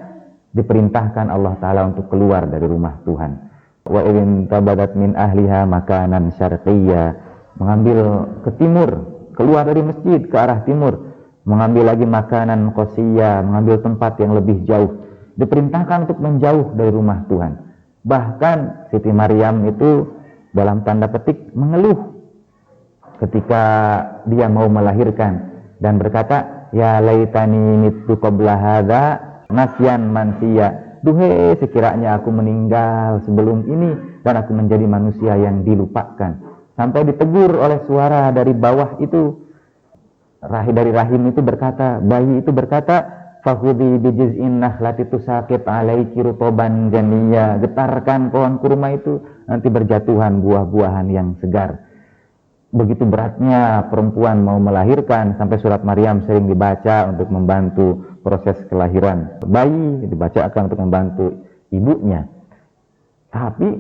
diperintahkan Allah Ta'ala untuk keluar dari rumah Tuhan. Wa idin tabadat min ahliha makanan syarqiyya, mengambil ke timur, keluar dari masjid ke arah timur, mengambil lagi makanan qasiyya, mengambil tempat yang lebih jauh. Diperintahkan untuk menjauh dari rumah Tuhan. Bahkan Siti Maryam itu dalam tanda petik mengeluh ketika dia mau melahirkan dan berkata, ya laitani mittu qabla hadza nasyan mansiya. Duhai sekiranya aku meninggal sebelum ini dan aku menjadi manusia yang dilupakan. Sampai ditegur oleh suara dari bawah itu, dari rahim itu berkata, bayi itu berkata, fakhudhi bijiz'in nakhlati tusaqit alaiki rutoban janiyya. Getarkan pohon kurma itu, nanti berjatuhan buah-buahan yang segar. Begitu beratnya perempuan mau melahirkan sampai surat Maryam sering dibaca untuk membantu proses kelahiran bayi, dibacakan untuk membantu ibunya. Tapi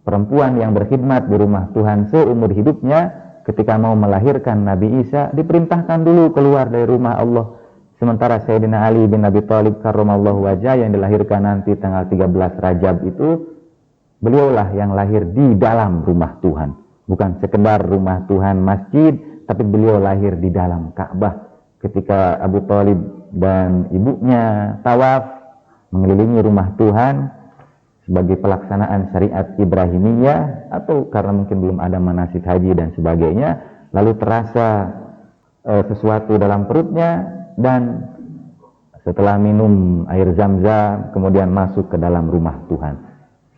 perempuan yang berkhidmat di rumah Tuhan seumur hidupnya, ketika mau melahirkan Nabi Isa diperintahkan dulu keluar dari rumah Allah. Sementara Sayyidina Ali bin Abi Thalib karramallahu wajah yang dilahirkan nanti tanggal 13 Rajab itu, beliaulah yang lahir di dalam rumah Tuhan. Bukan sekedar rumah Tuhan masjid, tapi beliau lahir di dalam Ka'bah. Ketika Abu Thalib dan ibunya tawaf mengelilingi rumah Tuhan sebagai pelaksanaan syariat Ibrahimiyah, atau karena mungkin belum ada manasik haji dan sebagainya, lalu terasa sesuatu dalam perutnya, dan setelah minum air Zam-Zam kemudian masuk ke dalam rumah Tuhan.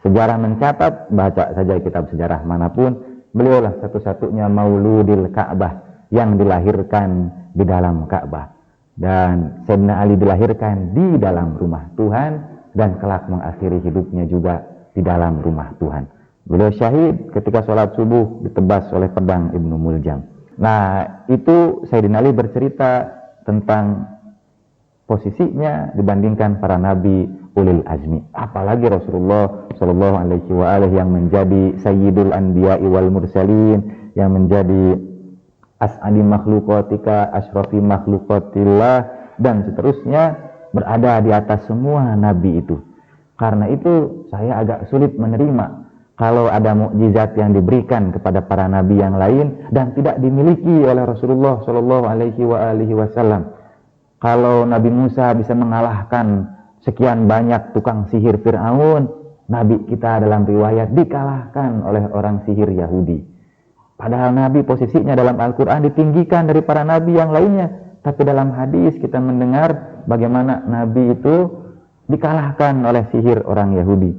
Sejarah mencatat, baca saja kitab sejarah manapun, beliaulah satu-satunya mauludil Ka'bah yang dilahirkan di dalam Ka'bah. Dan Sayyidina Ali dilahirkan di dalam rumah Tuhan, dan kelak mengakhiri hidupnya juga di dalam rumah Tuhan. Beliau syahid ketika sholat subuh ditebas oleh pedang Ibnu Muljam. Nah, itu Sayyidina Ali bercerita tentang posisinya dibandingkan para nabi ulil azmi. Apalagi Rasulullah Shallallahu Alaihi Wasallam yang menjadi Sayyidul Anbiya'i wal Mursalin, yang menjadi as'adi makhluqatika asrafi makhluqatillah, dan seterusnya, berada di atas semua nabi itu. Karena itu saya agak sulit menerima kalau ada mukjizat yang diberikan kepada para nabi yang lain dan tidak dimiliki oleh Rasulullah Shallallahu Alaihi Wasallam. Kalau Nabi Musa bisa mengalahkan sekian banyak tukang sihir Fir'aun, Nabi kita dalam riwayat dikalahkan oleh orang sihir Yahudi. Padahal Nabi posisinya dalam Al-Quran ditinggikan dari para Nabi yang lainnya. Tapi dalam hadis kita mendengar bagaimana Nabi itu dikalahkan oleh sihir orang Yahudi.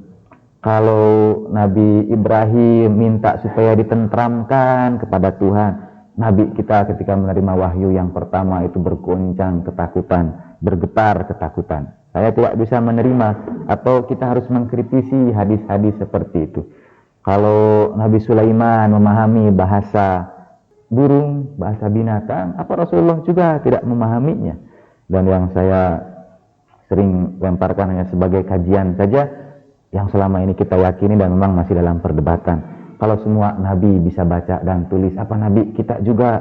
Kalau Nabi Ibrahim minta supaya ditentramkan kepada Tuhan, Nabi kita ketika menerima wahyu yang pertama itu bergoncang ketakutan, bergetar ketakutan. Saya tidak bisa menerima, atau kita harus mengkritisi hadis-hadis seperti itu. Kalau Nabi Sulaiman memahami bahasa burung, bahasa binatang, apa Rasulullah juga tidak memahaminya? Dan yang saya sering lemparkan hanya sebagai kajian saja, yang selama ini kita yakini dan memang masih dalam perdebatan. Kalau semua Nabi bisa baca dan tulis, apa Nabi kita juga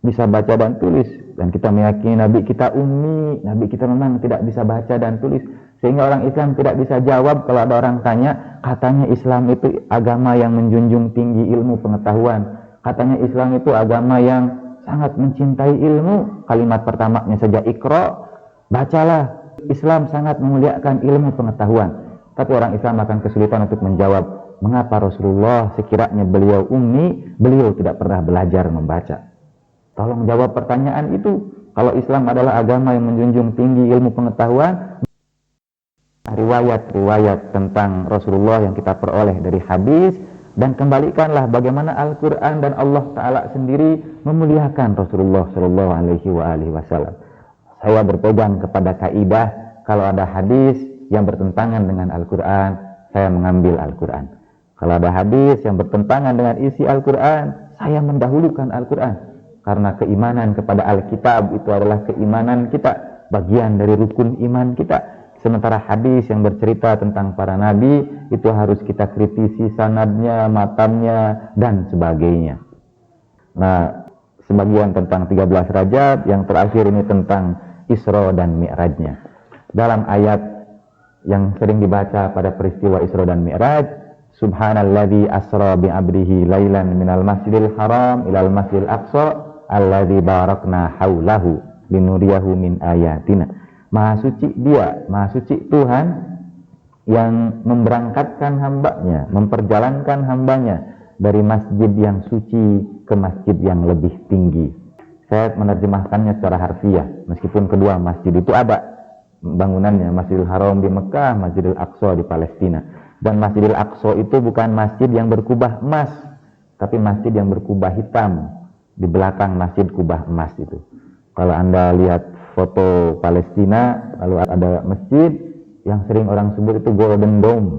bisa baca dan tulis? Dan kita meyakini Nabi kita ummi, Nabi kita memang tidak bisa baca dan tulis. Sehingga orang Islam tidak bisa jawab kalau ada orang tanya, katanya Islam itu agama yang menjunjung tinggi ilmu pengetahuan. Katanya Islam itu agama yang sangat mencintai ilmu. Kalimat pertamanya saja Iqra, bacalah. Islam sangat memuliakan ilmu pengetahuan. Tapi orang Islam akan kesulitan untuk menjawab, mengapa Rasulullah sekiranya beliau ummi, beliau tidak pernah belajar membaca. Tolong jawab pertanyaan itu. Kalau Islam adalah agama yang menjunjung tinggi ilmu pengetahuan, riwayat-riwayat tentang Rasulullah yang kita peroleh dari hadis, dan kembalikanlah bagaimana Al-Quran dan Allah Ta'ala sendiri memuliakan Rasulullah Shallallahu Alaihi Wasallam. Saya berpegang kepada kaidah, kalau ada hadis yang bertentangan dengan Al-Quran, saya mengambil Al-Quran. Kalau ada hadis yang bertentangan dengan isi Al-Quran, saya mendahulukan Al-Quran. Karena keimanan kepada Alkitab itu adalah keimanan kita, bagian dari rukun iman kita. Sementara hadis yang bercerita tentang para nabi, itu harus kita kritisi sanadnya, matannya, dan sebagainya. Nah, sebagian tentang 13 Rajab, yang terakhir ini tentang Isra dan Mi'rajnya. Dalam ayat yang sering dibaca pada peristiwa Isra dan Mi'raj, Subhanalladzi asra bi'abdihi lailan minal masjidil haram ilal masjidil aqsa alladzi barakna haulahu linuriyahu min ayatina. Maha suci Dia, maha suci Tuhan yang memberangkatkan hambanya, memperjalankan hambanya dari masjid yang suci ke masjid yang lebih tinggi. Saya menerjemahkannya secara harfiah, meskipun kedua masjid itu ada bangunannya, Masjidil Haram di Mekah, Masjidil Aqsa di Palestina. Dan Masjidil Aqsa itu bukan masjid yang berkubah emas, tapi masjid yang berkubah hitam. Di belakang masjid kubah emas itu. Kalau Anda lihat foto Palestina, lalu ada masjid yang sering orang sebut itu Golden Dome,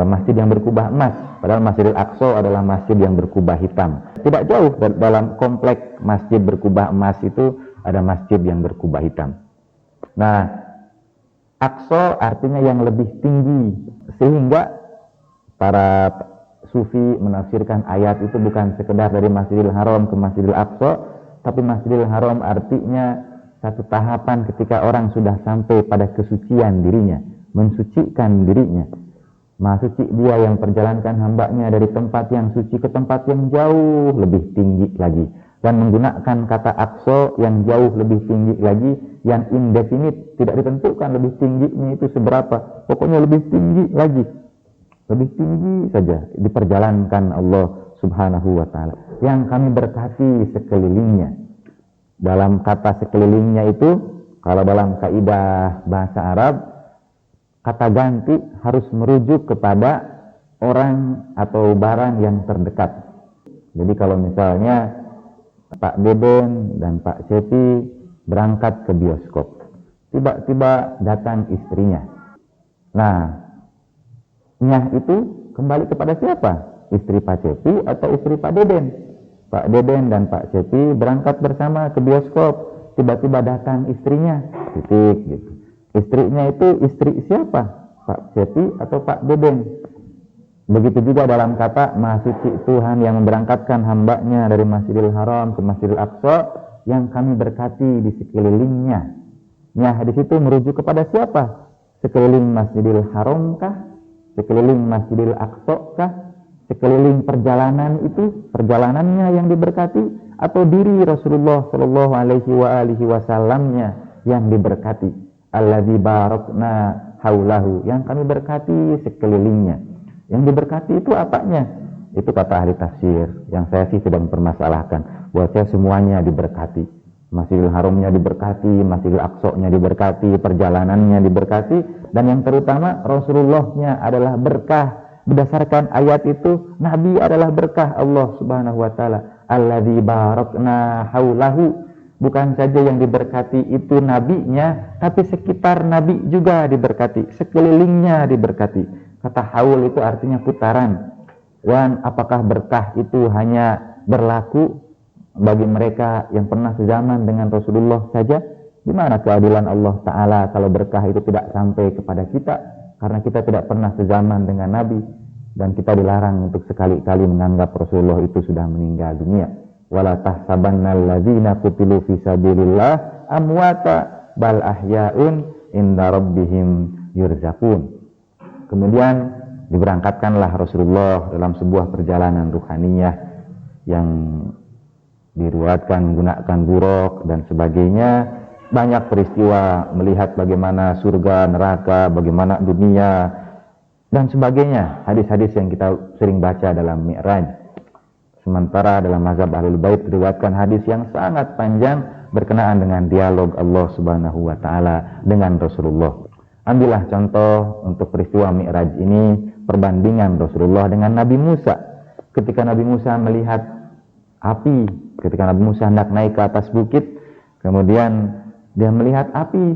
masjid yang berkubah emas. Padahal Masjidil Aqsa adalah masjid yang berkubah hitam. Tidak jauh dalam kompleks masjid berkubah emas itu ada masjid yang berkubah hitam. Nah, Aqsa artinya yang lebih tinggi, sehingga para sufi menafsirkan ayat itu bukan sekedar dari Masjidil Haram ke Masjidil Aqsa, tapi Masjidil Haram artinya satu tahapan ketika orang sudah sampai pada kesucian dirinya, mensucikan dirinya. Maha suci Dia yang perjalankan hambanya dari tempat yang suci ke tempat yang jauh lebih tinggi lagi. Dan menggunakan kata Aqsa yang jauh lebih tinggi lagi, yang indefinite, tidak ditentukan lebih tingginya itu seberapa, pokoknya lebih tinggi lagi, lebih tinggi saja diperjalankan Allah Subhanahu wa Ta'ala, yang kami berkati sekelilingnya. Dalam kata sekelilingnya itu, kalau dalam kaidah bahasa Arab, kata ganti harus merujuk kepada orang atau barang yang terdekat. Jadi kalau misalnya Pak Deden dan Pak Cepi berangkat ke bioskop, tiba-tiba datang istrinya. Nah, nyah itu kembali kepada siapa? Istri Pak Cepi atau istri Pak Deden? Pak Deden dan Pak Cepi berangkat bersama ke bioskop, tiba-tiba datang istrinya, titik gitu. Istrinya itu istri siapa? Pak Cepi atau Pak Deden? Begitu juga dalam kata Maha Suci Tuhan yang memberangkatkan hambanya dari Masjidil Haram ke Masjidil Aqsa, yang kami berkati di sekelilingnya. Nyah di situ merujuk kepada siapa? Sekeliling Masjidil Haram kah? Sekeliling Masjidil Aqsa kah? Sekeliling perjalanan itu, perjalanannya yang diberkati, atau diri Rasulullah Shallallahu Alaihi Wasallamnya yang diberkati. Alladzi barakna haulahu, yang kami berkati sekelilingnya. Yang diberkati itu apanya? Itu kata ahli tafsir, yang saya sih tidak mempermasalahkan. Buat saya semuanya diberkati. Masjidil Haramnya diberkati, Masjidil Aqsanya diberkati, perjalanannya diberkati, dan yang terutama Rasulullahnya adalah berkah. Berdasarkan ayat itu, Nabi adalah berkah Allah Subhanahu wa taala. Alladzi barakna haulahu. Bukan saja yang diberkati itu nabinya, tapi sekitar nabi juga diberkati, sekelilingnya diberkati. Kata haul itu artinya putaran. Dan apakah berkah itu hanya berlaku bagi mereka yang pernah sezaman dengan Rasulullah saja? Di mana keadilan Allah Ta'ala kalau berkah itu tidak sampai kepada kita? Karena kita tidak pernah sezaman dengan Nabi. Dan kita dilarang untuk sekali-kali menganggap Rasulullah itu sudah meninggal dunia. Wala tahsabannal ladzina qutilu fi sabilillah amwata bal ahya'un inda rabbihim yurzaqun. Kemudian diberangkatkanlah Rasulullah dalam sebuah perjalanan ruhaniyah yang diriwayatkan menggunakan buruk dan sebagainya. Banyak peristiwa melihat bagaimana surga, neraka, bagaimana dunia dan sebagainya. Hadis-hadis yang kita sering baca dalam Mi'raj. Sementara dalam mazhab Ahlul Bait diriwayatkan hadis yang sangat panjang berkenaan dengan dialog Allah Subhanahu wa taala dengan Rasulullah. Ambillah contoh untuk peristiwa Mi'raj ini, perbandingan Rasulullah dengan Nabi Musa. Ketika Nabi Musa melihat api, ketika Nabi Musa hendak naik ke atas bukit, kemudian dia melihat api,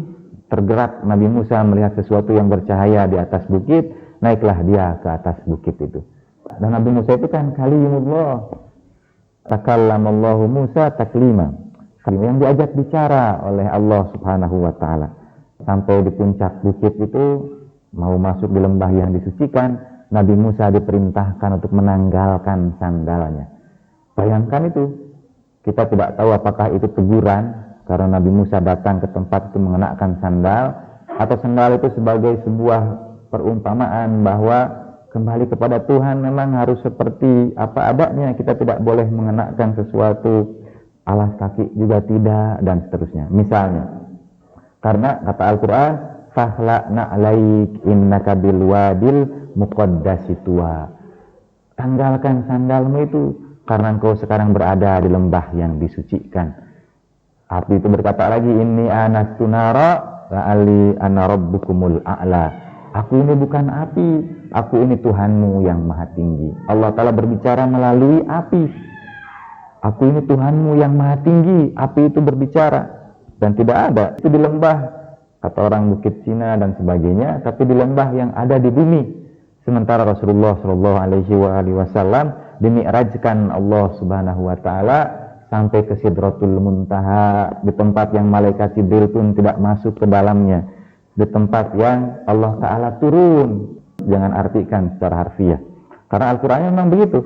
tergerak Nabi Musa melihat sesuatu yang bercahaya di atas bukit, naiklah dia ke atas bukit itu. Dan Nabi Musa itu kan kalimullah, takallamallahu Musa taklima, yang diajak bicara oleh Allah Subhanahu wa taala. Sampai di puncak bukit itu, mau masuk di lembah yang disucikan, Nabi Musa diperintahkan untuk menanggalkan sandalnya. Bayangkan itu, kita tidak tahu apakah itu teguran karena Nabi Musa datang ke tempat itu mengenakan sandal, atau sandal itu sebagai sebuah perumpamaan bahwa kembali kepada Tuhan memang harus seperti apa adanya. Kita tidak boleh mengenakan sesuatu, alas kaki juga tidak, dan seterusnya. Misalnya, karena kata Al-Quran, fahla'na alaik innaka bilwadil muqaddasi tuwa. Tanggalkan sandalmu itu, karena engkau sekarang berada di lembah yang disucikan. Api itu berkata lagi, inni anastu nara la'ali ana rabbukumul a'la. Aku ini bukan api, aku ini Tuhanmu yang maha tinggi. Allah Ta'ala berbicara melalui api. Aku ini Tuhanmu yang maha tinggi. Api itu berbicara. Dan tidak ada itu di lembah, kata orang Bukit Cina dan sebagainya, tapi di lembah yang ada di bumi. Sementara Rasulullah Shallallahu Alaihi Wasallam dimi'rajkan Allah Subhanahu Wa Taala sampai ke Sidratul Muntaha, di tempat yang malaikat Jibril pun tidak masuk ke dalamnya, di tempat yang Allah Ta'ala turun. Jangan artikan secara harfiah, karena Al-Quran memang begitu,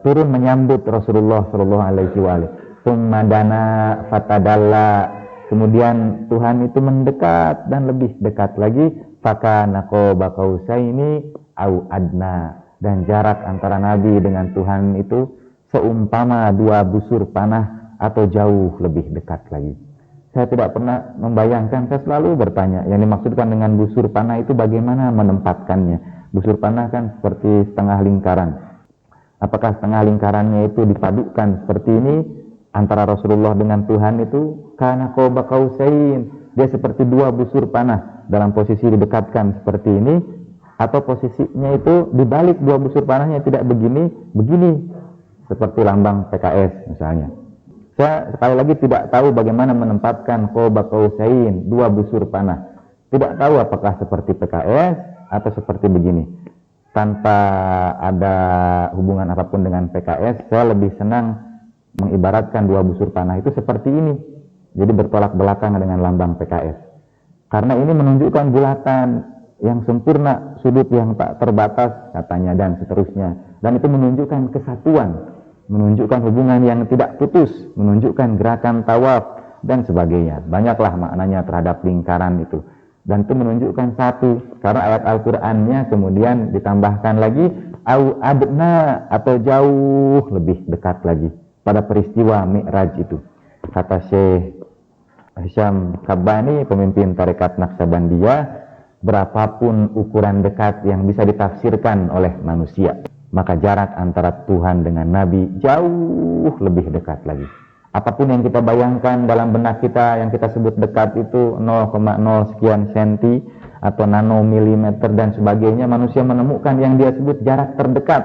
turun menyambut Rasulullah Shallallahu Alaihi Wasallam. Summadana fatadalla, kemudian Tuhan itu mendekat dan lebih dekat lagi, fakana qaba qausaini au adna, dan jarak antara Nabi dengan Tuhan itu seumpama dua busur panah atau jauh lebih dekat lagi. Saya tidak pernah membayangkan, saya selalu bertanya, yang dimaksudkan dengan busur panah itu bagaimana menempatkannya? Busur panah kan seperti setengah lingkaran. Apakah setengah lingkarannya itu dipadukan seperti ini antara Rasulullah dengan Tuhan itu? Kana qaba qausain, dia seperti dua busur panah dalam posisi didekatkan seperti ini, atau posisinya itu dibalik dua busur panahnya, tidak begini, begini, seperti lambang PKS misalnya. Saya sekali lagi tidak tahu bagaimana menempatkan qaba qausain, dua busur panah. Tidak tahu apakah seperti PKS atau seperti begini. Tanpa ada hubungan apapun dengan PKS, saya lebih senang mengibaratkan dua busur panah itu seperti ini. Jadi bertolak belakang dengan lambang PKS. Karena ini menunjukkan bulatan yang sempurna, sudut yang tak terbatas katanya, dan seterusnya. Dan itu menunjukkan kesatuan, menunjukkan hubungan yang tidak putus, menunjukkan gerakan tawaf dan sebagainya. Banyaklah maknanya terhadap lingkaran itu. Dan itu menunjukkan satu, karena ayat Al-Qur'annya kemudian ditambahkan lagi au adna, atau jauh lebih dekat lagi. pada peristiwa Mi'raj itu. Kata Syekh Hisham Kabbani, pemimpin tarekat Naqsabandiyah, berapapun ukuran dekat yang bisa ditafsirkan oleh manusia, maka jarak antara Tuhan dengan Nabi jauh lebih dekat lagi. Apapun yang kita bayangkan dalam benak kita, yang kita sebut dekat itu 0,0 sekian senti atau nanomilimeter dan sebagainya, manusia menemukan yang dia sebut jarak terdekat.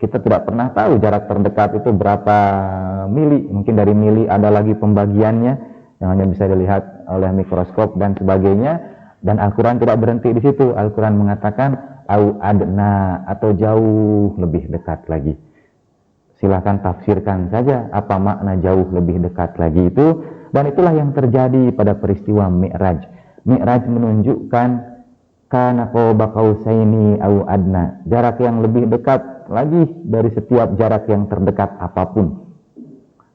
Kita tidak pernah tahu jarak terdekat itu berapa mili. Mungkin dari mili ada lagi pembagiannya yang hanya bisa dilihat oleh mikroskop dan sebagainya. Dan Al-Quran tidak berhenti di situ. Al-Quran mengatakan au adna, atau jauh lebih dekat lagi. Silahkan tafsirkan saja apa makna jauh lebih dekat lagi itu. Dan itulah yang terjadi pada peristiwa Mi'raj. Mi'raj menunjukkan kana qaba qausaini au adna, jarak yang lebih dekat lagi dari setiap jarak yang terdekat apapun.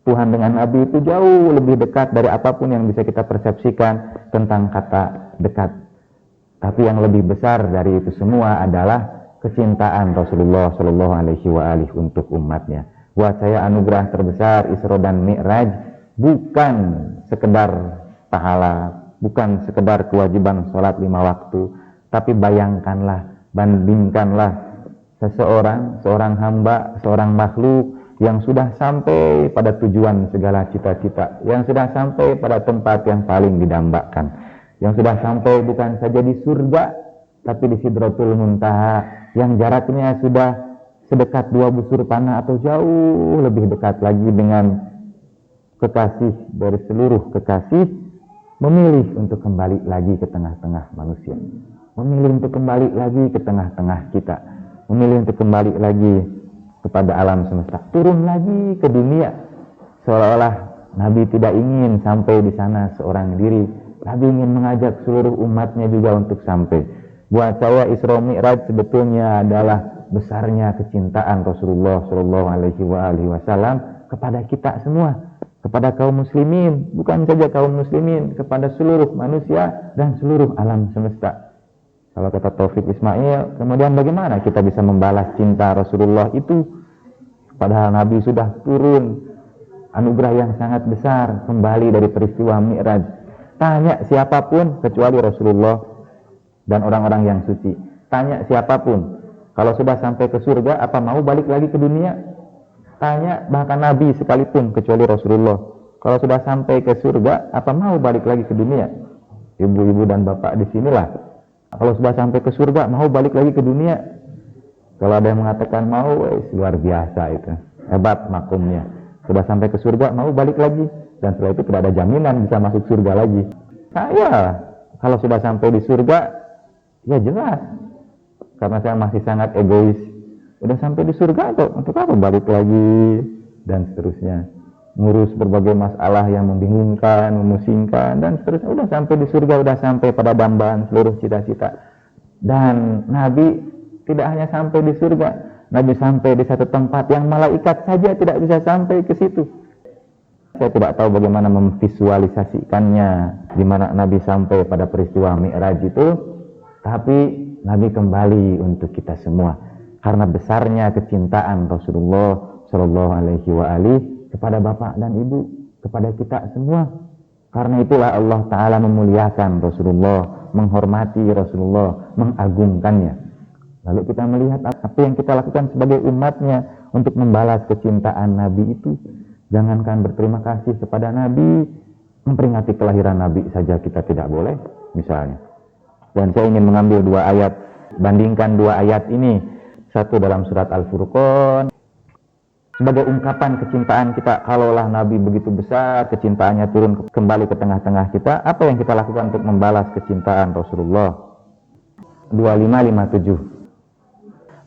Tuhan dengan Nabi itu jauh lebih dekat dari apapun yang bisa kita persepsikan tentang kata dekat. Tapi yang lebih besar dari itu semua adalah kecintaan Rasulullah Shallallahu Alaihi Wasallam untuk umatnya. Buat saya anugerah terbesar Isra dan Mi'raj bukan sekedar pahala, bukan sekedar kewajiban sholat 5 waktu, tapi bayangkanlah, bandingkanlah seorang hamba, seorang makhluk yang sudah sampai pada tujuan segala cita-cita, yang sudah sampai pada tempat yang paling didambakan, yang sudah sampai bukan saja di surga, tapi di Sidratul Muntaha, yang jaraknya sudah sedekat 2 busur panah atau jauh lebih dekat lagi dengan kekasih dari seluruh kekasih, memilih untuk kembali lagi ke tengah-tengah manusia, memilih untuk kembali lagi ke tengah-tengah kita, memilih untuk kembali lagi kepada alam semesta, turun lagi ke dunia. Seolah-olah Nabi tidak ingin sampai di sana seorang diri. Nabi ingin mengajak seluruh umatnya juga untuk sampai. Buat saya Isra Mi'raj sebetulnya adalah besarnya kecintaan Rasulullah Shallallahu Alaihi Wasallam kepada kita semua, kepada kaum muslimin, bukan saja kaum muslimin, kepada seluruh manusia dan seluruh alam semesta. Kalau kata Taufik Ismail, kemudian bagaimana kita bisa membalas cinta Rasulullah itu? Padahal Nabi sudah turun, anugerah yang sangat besar kembali dari peristiwa Mi'raj. Tanya siapapun kecuali Rasulullah dan orang-orang yang suci. Tanya siapapun, kalau sudah sampai ke surga, apa mau balik lagi ke dunia? Tanya bahkan Nabi sekalipun kecuali Rasulullah, kalau sudah sampai ke surga, apa mau balik lagi ke dunia? Ibu-ibu dan bapak di sinilah. Kalau sudah sampai ke surga, mau balik lagi ke dunia? Kalau ada yang mengatakan mau, luar biasa itu. Hebat makumnya. Sudah sampai ke surga, mau balik lagi. Dan setelah itu tidak ada jaminan bisa masuk surga lagi. Saya, kalau sudah sampai di surga, ya jelas. Karena saya masih sangat egois. Udah sampai di surga, untuk apa balik lagi? Dan seterusnya. Ngurus berbagai masalah yang membingungkan, memusingkan, dan seterusnya. Udah sampai di surga, udah sampai pada dambaan seluruh cita-cita. Dan Nabi tidak hanya sampai di surga, Nabi sampai di satu tempat yang malaikat saja tidak bisa sampai ke situ. Saya tidak tahu bagaimana memvisualisasikannya, di mana Nabi sampai pada peristiwa Mi'raj itu, tapi Nabi kembali untuk kita semua. Karena besarnya kecintaan Rasulullah Shallallahu Alaihi Wasallam kepada bapak dan ibu, kepada kita semua. Karena itulah Allah Ta'ala memuliakan Rasulullah, menghormati Rasulullah, mengagungkannya. Lalu kita melihat apa yang kita lakukan sebagai umatnya untuk membalas kecintaan Nabi itu. Jangankan berterima kasih kepada Nabi, memperingati kelahiran Nabi saja kita tidak boleh, misalnya. Dan saya ingin mengambil 2 ayat, bandingkan 2 ayat ini. Satu dalam surat Al-Furqan, sebagai ungkapan kecintaan kita, kalaulah Nabi begitu besar, kecintaannya turun kembali ke tengah-tengah kita, apa yang kita lakukan untuk membalas kecintaan Rasulullah? 2557.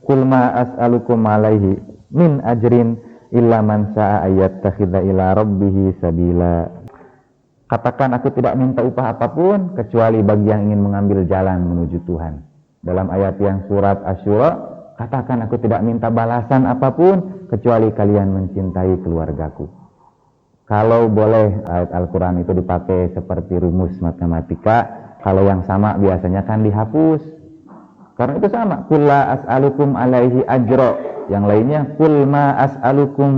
Qul ma as'alukum alaihi min ajrin illa man sa'a ayattakhidha ila rabbih sabila. Katakan, aku tidak minta upah apapun kecuali bagi yang ingin mengambil jalan menuju Tuhan. Dalam ayat yang surat Asy-Syura, katakan, aku tidak minta balasan apapun kecuali kalian mencintai keluargaku. Kalau boleh ayat Al-Quran itu dipakai seperti rumus matematika, kalau yang sama biasanya kan dihapus. Karena itu sama, qul la as'alukum alaihi ajra. Yang lainnya, qul ma as'alukum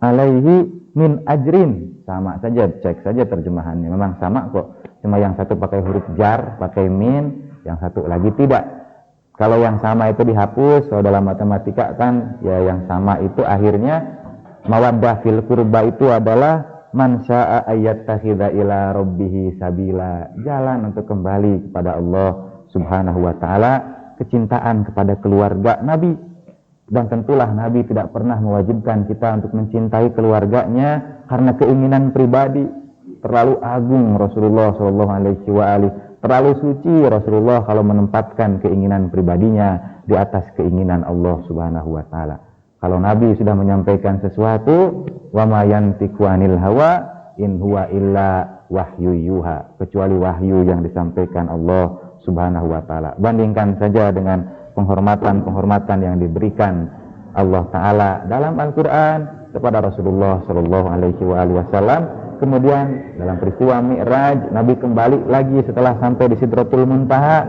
alaihi min ajrin. Sama saja, cek saja terjemahannya. Memang sama kok. Cuma yang satu pakai huruf jar, pakai min, yang satu lagi tidak. Kalau yang sama itu dihapus, kalau dalam matematika kan ya yang sama itu akhirnya mawaddah fil qurba itu adalah man syaa ayyattakhidha ila rabbihi sabila. Jalan untuk kembali kepada Allah Subhanahu wa taala, kecintaan kepada keluarga Nabi. Dan tentulah Nabi tidak pernah mewajibkan kita untuk mencintai keluarganya karena keinginan pribadi. Terlalu agung Rasulullah sallallahu alaihi wa alihi, terlalu suci Rasulullah kalau menempatkan keinginan pribadinya di atas keinginan Allah Subhanahu wa taala. Kalau Nabi sudah menyampaikan sesuatu, wa ma yantiqu anil hawa in huwa illa wahyu yuha, kecuali wahyu yang disampaikan Allah Subhanahu wa taala. Bandingkan saja dengan penghormatan-penghormatan yang diberikan Allah taala dalam Al-Qur'an kepada Rasulullah sallallahu alaihi wasallam. Kemudian dalam peristiwa Mi'raj, Nabi kembali lagi setelah sampai di Sidratul Muntaha.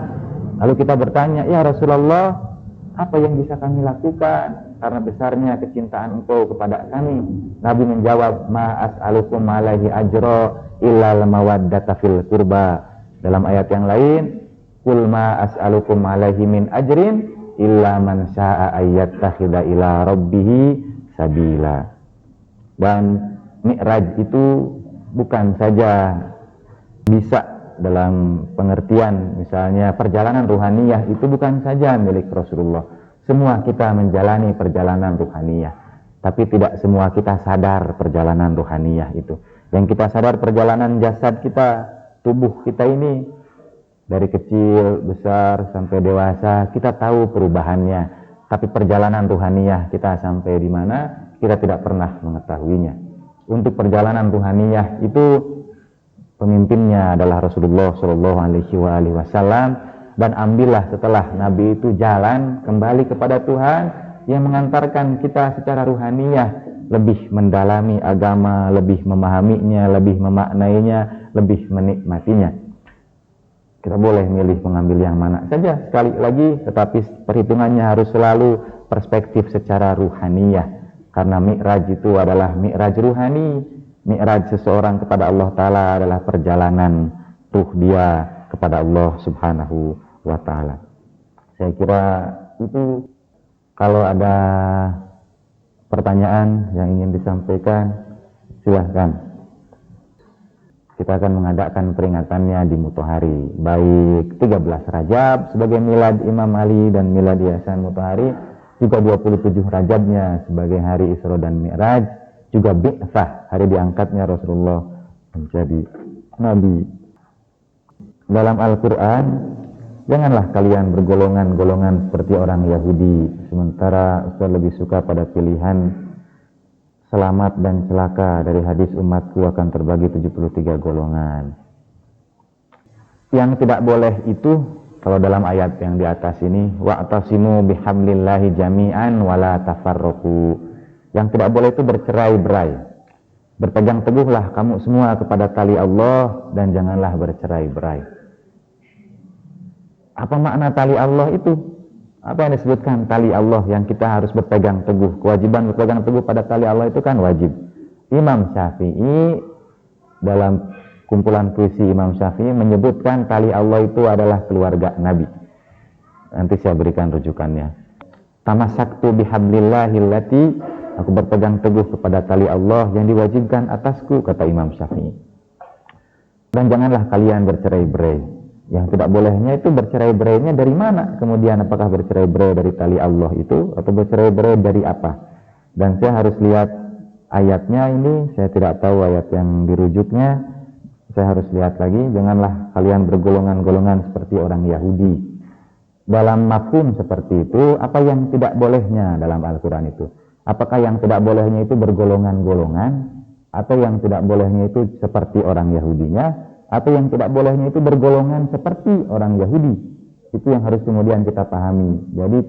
Lalu kita bertanya, "Ya Rasulullah, apa yang bisa kami lakukan karena besarnya kecintaan Engkau kepada kami?" Nabi menjawab, "Ma as'alukum alaihi ajra illa al-mawaddata fil qurba." Dalam ayat yang lain, "Qul ma as'alukum alaihi min ajrin illa man syaa ayyattakhidha ila rabbih sabila." Dan Mi'raj itu bukan saja bisa dalam pengertian misalnya perjalanan ruhaniyah, itu bukan saja milik Rasulullah. Semua kita menjalani perjalanan ruhaniyah, tapi tidak semua kita sadar perjalanan ruhaniyah itu. Yang kita sadar perjalanan jasad kita, tubuh kita ini dari kecil, besar, sampai dewasa, kita tahu perubahannya. Tapi perjalanan ruhaniyah kita sampai di mana, kita tidak pernah mengetahuinya. Untuk perjalanan ruhaniyah itu pemimpinnya adalah Rasulullah Shallallahu Alaihi Wasallam, dan ambillah setelah Nabi itu jalan kembali kepada Tuhan yang mengantarkan kita secara ruhaniyah lebih mendalami agama, lebih memahaminya, lebih memaknainya, lebih menikmatinya. Kita boleh milih mengambil yang mana saja sekali lagi, tetapi perhitungannya harus selalu perspektif secara ruhaniyah. Karena Mi'raj itu adalah Mi'raj ruhani. Mi'raj seseorang kepada Allah Ta'ala adalah perjalanan ruh dia kepada Allah Subhanahu wa Ta'ala. Saya kira itu. Kalau ada pertanyaan yang ingin disampaikan, silahkan. Kita akan mengadakan peringatannya di Mutahari, baik 13 Rajab sebagai milad Imam Ali dan milad Hasan Mutahari, juga 27 Rajabnya sebagai hari Isra dan Mi'raj, juga Bi'tsah, hari diangkatnya Rasulullah menjadi Nabi. Dalam Al-Quran, janganlah kalian bergolongan-golongan seperti orang Yahudi, sementara Ustaz lebih suka pada pilihan selamat dan celaka dari hadis umatku akan terbagi 73 golongan. Yang tidak boleh itu, kalau dalam ayat yang di atas ini, wa'tasimu bihablillahi jami'an wala tafarraqu. Yang tidak boleh itu bercerai-berai. Berpegang teguhlah kamu semua kepada tali Allah dan janganlah bercerai-berai. Apa makna tali Allah itu? Apa yang disebutkan tali Allah yang kita harus berpegang teguh? Kewajiban berpegang teguh pada tali Allah itu kan wajib. Imam Syafi'i dalam kumpulan puisi Imam Syafi'i menyebutkan tali Allah itu adalah keluarga Nabi. Nanti saya berikan rujukannya. Tamassaktu bihablillahillati, aku berpegang teguh kepada tali Allah yang diwajibkan atasku, kata Imam Syafi'i. Dan janganlah kalian bercerai-berai. Yang tidak bolehnya itu bercerai-berainya dari mana? Kemudian apakah bercerai-berai dari tali Allah itu atau bercerai-berai dari apa? Dan saya harus lihat ayatnya ini, saya tidak tahu ayat yang dirujuknya. Saya harus lihat lagi. Janganlah kalian bergolongan-golongan seperti orang Yahudi. Dalam mafhum seperti itu, apa yang tidak bolehnya dalam Al-Quran itu? Apakah yang tidak bolehnya itu bergolongan-golongan, atau yang tidak bolehnya itu seperti orang Yahudinya, atau yang tidak bolehnya itu bergolongan seperti orang Yahudi? Itu yang harus kemudian kita pahami. Jadi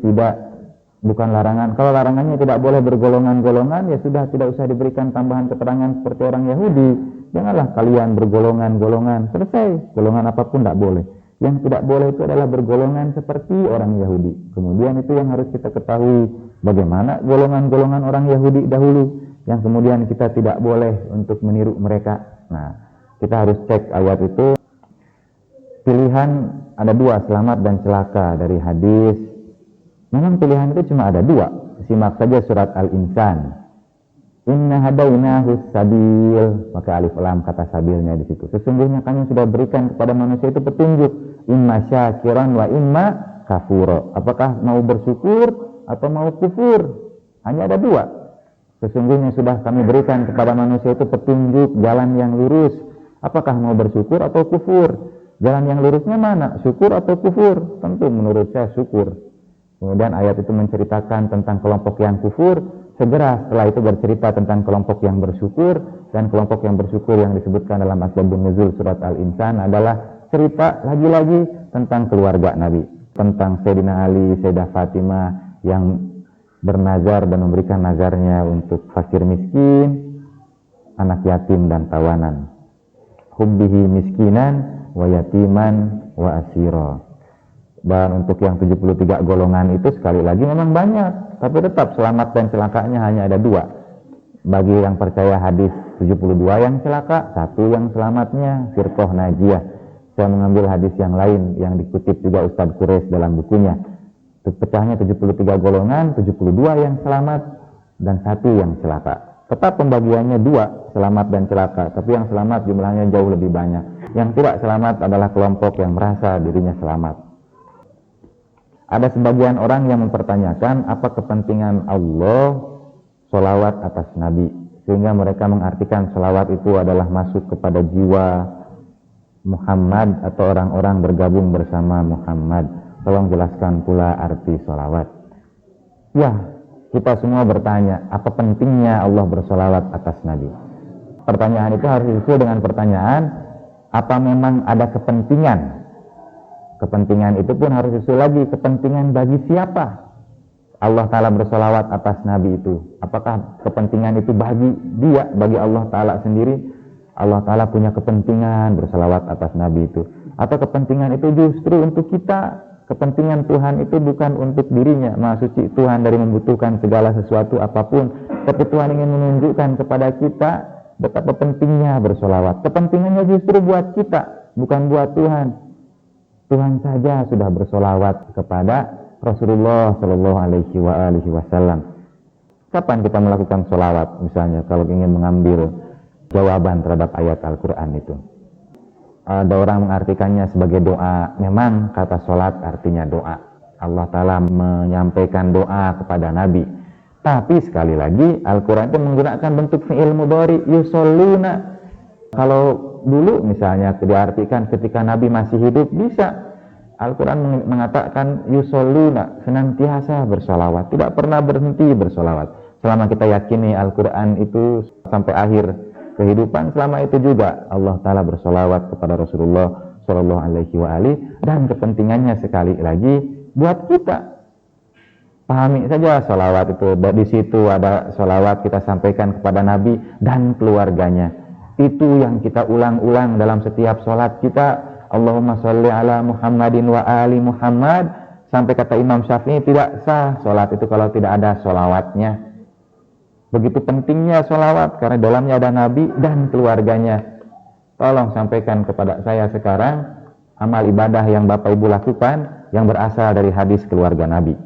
bukan larangan. Kalau larangannya tidak boleh bergolongan-golongan, ya sudah, tidak usah diberikan tambahan keterangan seperti orang Yahudi. Janganlah kalian bergolongan-golongan, selesai. Golongan apapun tidak boleh. Yang tidak boleh itu adalah bergolongan seperti orang Yahudi. Kemudian itu yang harus kita ketahui, bagaimana golongan-golongan orang Yahudi dahulu. yang kemudian kita tidak boleh untuk meniru mereka. Nah, kita harus cek ayat itu. Pilihan ada dua, selamat dan celaka dari hadis. Memang pilihan itu cuma ada dua. Simak saja surat Al-Insan. Inna hadainahu sabil, maka alif lam kata sabilnya di situ. Sesungguhnya kami sudah berikan kepada manusia itu petunjuk, imma syakiran wa imma kafura. Apakah mau bersyukur atau mau kufur? Hanya ada dua. Sesungguhnya sudah kami berikan kepada manusia itu petunjuk jalan yang lurus. Apakah mau bersyukur atau kufur? Jalan yang lurusnya mana? Syukur atau kufur? Tentu menurut saya syukur. Kemudian ayat itu menceritakan tentang kelompok yang kufur. Segera setelah itu bercerita tentang kelompok yang bersyukur, dan kelompok yang bersyukur yang disebutkan dalam asbabun nuzul surat Al-Insan adalah cerita lagi-lagi tentang keluarga Nabi, tentang Sayyidina Ali, Sayyidah Fatimah yang bernazar dan memberikan nazarnya untuk fakir miskin, anak yatim dan tawanan. Hubbihi miskinan wa yatiman wa asira. Dan untuk yang 73 golongan itu sekali lagi memang banyak, tapi tetap selamat dan celakanya hanya ada dua. Bagi yang percaya hadis 72 yang celaka, satu yang selamatnya, firqah najiyah. Saya mengambil hadis yang lain yang dikutip juga Ustadz Quraisy dalam bukunya. Pecahnya 73 golongan, 72 yang selamat dan satu yang celaka. Tetap pembagiannya dua, selamat dan celaka, tapi yang selamat jumlahnya jauh lebih banyak. Yang tidak selamat adalah kelompok yang merasa dirinya selamat. Ada sebagian orang yang mempertanyakan apa kepentingan Allah sholawat atas Nabi, sehingga mereka mengartikan sholawat itu adalah masuk kepada jiwa Muhammad atau orang-orang bergabung bersama Muhammad. Tolong jelaskan pula arti sholawat. Ya, kita semua bertanya, apa pentingnya Allah bersolawat atas Nabi? Pertanyaan itu harus disesuai dengan pertanyaan, apa memang ada kepentingan? Kepentingan itu pun harus sesuai lagi, kepentingan bagi siapa Allah Ta'ala bersolawat atas Nabi itu. Apakah kepentingan itu bagi dia, bagi Allah Ta'ala sendiri? Allah Ta'ala punya kepentingan bersolawat atas Nabi itu. Atau kepentingan itu justru untuk kita? Kepentingan Tuhan itu bukan untuk dirinya. Maha suci Tuhan dari membutuhkan segala sesuatu apapun. Tapi Tuhan ingin menunjukkan kepada kita betapa pentingnya bersolawat. Kepentingannya justru buat kita, bukan buat Tuhan. Tuhan saja sudah bersolawat kepada Rasulullah Shallallahu Alaihi Wasallam. Kapan kita melakukan solawat? Misalnya kalau ingin mengambil jawaban terhadap ayat Al-Quran itu, ada orang mengartikannya sebagai doa. Memang kata solat artinya doa. Allah Ta'ala menyampaikan doa kepada Nabi. Tapi sekali lagi Al-Quran itu menggunakan bentuk fi'il mudhari, yusholluna. Kalau dulu misalnya diartikan ketika Nabi masih hidup, bisa. Al-Quran mengatakan yusholluna, senantiasa bersolawat, tidak pernah berhenti bersolawat. Selama kita yakini Al-Quran itu sampai akhir kehidupan, selama itu juga Allah Ta'ala bersolawat kepada Rasulullah Shallallahu Alaihi Wasallam. Dan kepentingannya sekali lagi buat kita. Pahami saja solawat itu. Di situ ada solawat kita sampaikan kepada Nabi dan keluarganya. Itu yang kita ulang-ulang dalam setiap sholat kita. Allahumma sholli ala Muhammadin wa ali Muhammad. Sampai kata Imam Syafi'i tidak sah sholat itu kalau tidak ada sholawatnya. Begitu pentingnya sholawat karena dalamnya ada Nabi dan keluarganya. Tolong sampaikan kepada saya sekarang amal ibadah yang Bapak Ibu lakukan yang berasal dari hadis keluarga Nabi.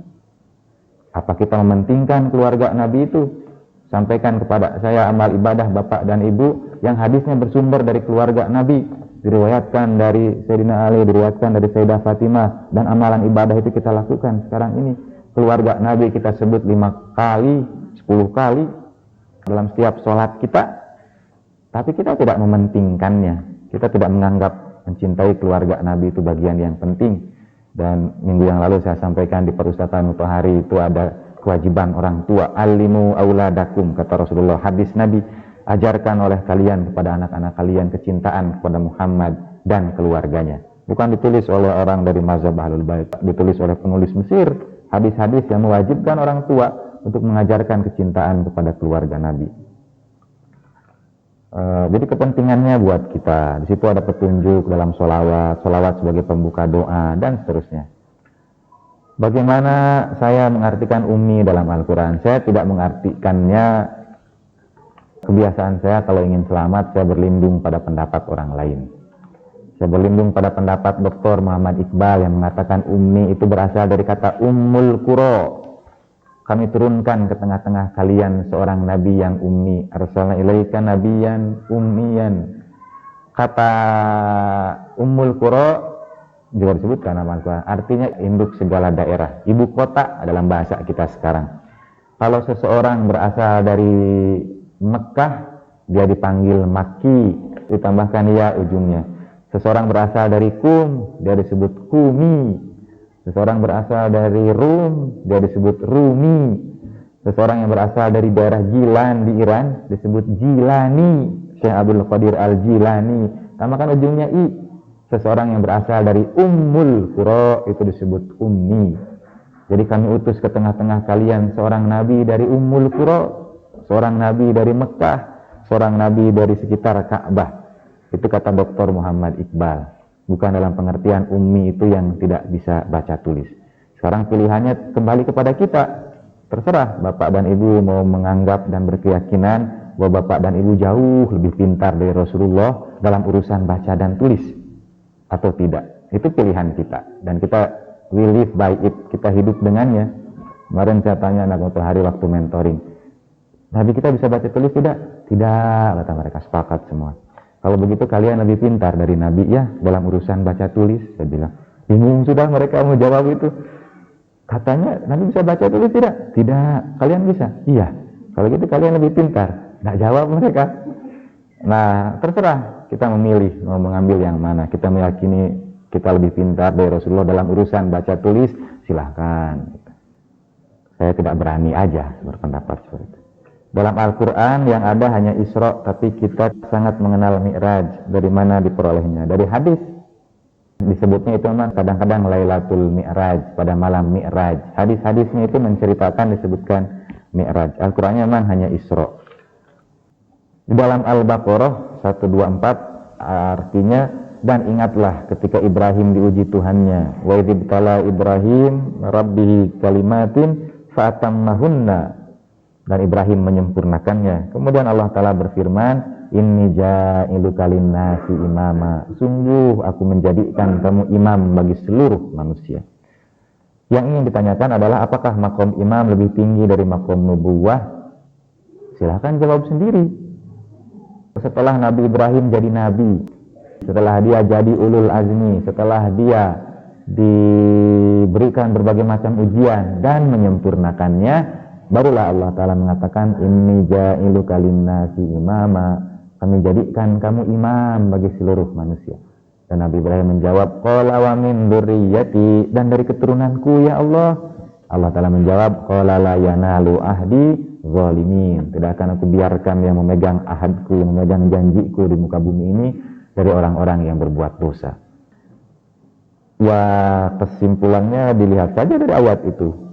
Apa kita mementingkan keluarga Nabi itu? Sampaikan kepada saya amal ibadah Bapak dan Ibu yang hadisnya bersumber dari keluarga Nabi, diriwayatkan dari Sayyidina Ali, diriwayatkan dari Sayyidah Fatimah, dan amalan ibadah itu kita lakukan sekarang ini. Keluarga Nabi kita sebut 5 kali, 10 kali dalam setiap sholat kita, tapi kita tidak mementingkannya. Kita tidak menganggap mencintai keluarga Nabi itu bagian yang penting. Dan minggu yang lalu saya sampaikan di Perustatan Mutahari itu ada kewajiban orang tua, alimu auladakum, kata Rasulullah, hadis Nabi, ajarkan oleh kalian kepada anak-anak kalian kecintaan kepada Muhammad dan keluarganya. Bukan ditulis oleh orang dari mazhab Ahlul Bait, ditulis oleh penulis Mesir, hadis-hadis yang mewajibkan orang tua untuk mengajarkan kecintaan kepada keluarga Nabi. Jadi kepentingannya buat kita. Di situ ada petunjuk dalam sholawat, sholawat sebagai pembuka doa dan seterusnya. Bagaimana saya mengartikan ummi dalam Al-Quran? Saya tidak mengartikannya Kebiasaan saya kalau ingin selamat, saya berlindung pada pendapat orang lain. Saya berlindung pada pendapat Dr. Muhammad Iqbal yang mengatakan ummi itu berasal dari kata ummul qura. Kami turunkan ke tengah-tengah kalian seorang nabi yang ummi. Arsalna ilaika nabiyan ummiyan. Kata ummul qura juga disebutkan nama Al-Quran. Artinya induk segala daerah. Ibu kota dalam bahasa kita sekarang. Kalau seseorang berasal dari Mekah, dia dipanggil Makki, ditambahkan ya ujungnya. Seseorang berasal dari Kum, dia disebut Kumi. Seseorang berasal dari Rum, dia disebut Rumi. Seseorang yang berasal dari daerah Gilan di Iran disebut Jilani, Syekh Abdul Qadir Al-Jilani. Tambahkan ujungnya i. Seseorang yang berasal dari Ummul Qura itu disebut Ummi. Jadi kami utus ke tengah-tengah kalian seorang nabi dari Ummul Qura, seorang nabi dari Mekah, seorang nabi dari sekitar Ka'bah. Itu kata Dr. Muhammad Iqbal. Bukan dalam pengertian ummi itu yang tidak bisa baca tulis. Sekarang pilihannya kembali kepada kita. Terserah bapak dan ibu mau menganggap dan berkeyakinan bahwa bapak dan ibu jauh lebih pintar dari Rasulullah dalam urusan baca dan tulis atau tidak. Itu pilihan kita. Dan kita we live by it. Kita hidup dengannya. Kemarin saya tanya anak waktu hari waktu mentoring. Nabi kita bisa baca tulis tidak? Tidak, kata mereka, sepakat semua. Kalau begitu kalian lebih pintar dari Nabi ya dalam urusan baca tulis. Saya bilang, bingung sudah mereka mau jawab itu. Katanya Nabi bisa baca tulis tidak? Tidak. Kalian bisa? Iya. Kalau gitu kalian lebih pintar. Nggak jawab mereka. Nah, terserah kita memilih mau mengambil yang mana. Kita meyakini kita lebih pintar dari Rasulullah dalam urusan baca tulis, silahkan. Saya tidak berani aja berpendapat seperti itu. Dalam Al-Quran yang ada hanya Isra, tapi kita sangat mengenal Mi'raj. Dari mana diperolehnya? Dari hadis. Disebutnya itu memang kadang-kadang Lailatul Mi'raj, pada malam Mi'raj. Hadis-hadisnya itu menceritakan disebutkan Mi'raj. Al-Qurannya memang hanya Isra. Di dalam Al-Baqarah 124 artinya, dan ingatlah ketika Ibrahim diuji Tuhannya. Wa idzibtala Ibrahim rabbihi kalimatin fa'atammahunna. Dan Ibrahim menyempurnakannya. Kemudian Allah Ta'ala berfirman, inni ja'iluka linnasi imama. Sungguh aku menjadikan kamu imam bagi seluruh manusia. Yang ingin ditanyakan adalah apakah makom imam lebih tinggi dari makom nubuwah? Silahkan jawab sendiri. Setelah Nabi Ibrahim jadi nabi, setelah dia jadi ulul azmi, setelah dia diberikan berbagai macam ujian dan menyempurnakannya, barulah Allah Ta'ala mengatakan inni ja'iluka linnasi imama, kami jadikan kamu imam bagi seluruh manusia. Dan Nabi Ibrahim menjawab, qala wa min dzurriyyati, dan dari keturunanku ya Allah. Allah Ta'ala menjawab, qala la yanalu ahdi zalimin, tidak akan aku biarkan yang memegang ahadku, yang memegang janjiku di muka bumi ini dari orang-orang yang berbuat dosa. Wah, kesimpulannya dilihat saja dari ayat itu.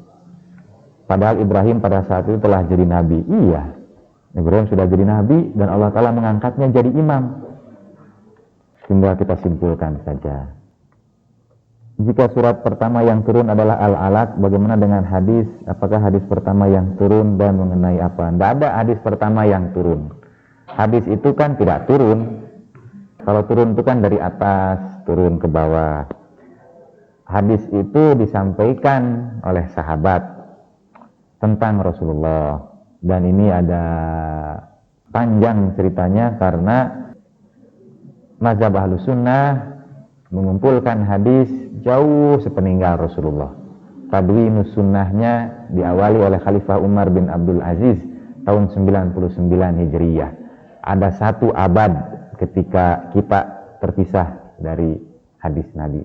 Padahal Ibrahim pada saat itu telah jadi nabi. Iya, Ibrahim sudah jadi nabi dan Allah Ta'ala mengangkatnya jadi imam. Tinggal kita simpulkan saja. Jika surat pertama yang turun adalah Al-Alaq, bagaimana dengan hadis? Apakah hadis pertama yang turun dan mengenai apa? Tidak ada hadis pertama yang turun. Hadis itu kan tidak turun. Kalau turun itu kan dari atas, turun ke bawah. Hadis itu disampaikan oleh sahabat tentang Rasulullah, dan ini ada panjang ceritanya karena mazhab Ahlus Sunnah mengumpulkan hadis jauh sepeninggal Rasulullah. Tadwinus sunnahnya diawali oleh Khalifah Umar bin Abdul Aziz tahun 99 Hijriyah. Ada 1 abad ketika kita terpisah dari hadis Nabi.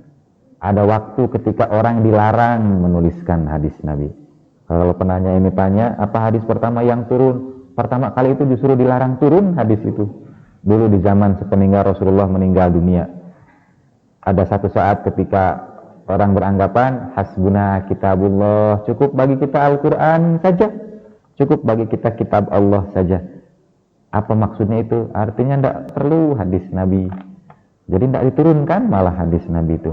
Ada waktu ketika orang dilarang menuliskan hadis Nabi. Kalau penanya ini tanya, apa hadis pertama yang turun? Pertama kali itu justru dilarang turun hadis itu. Dulu di zaman sepeninggal Rasulullah meninggal dunia. Ada satu saat ketika orang beranggapan, hasbuna kitabullah, cukup bagi kita Al-Quran saja. Cukup bagi kita kitab Allah saja. Apa maksudnya itu? Artinya tidak perlu hadis Nabi. Jadi tidak diturunkan malah hadis Nabi itu.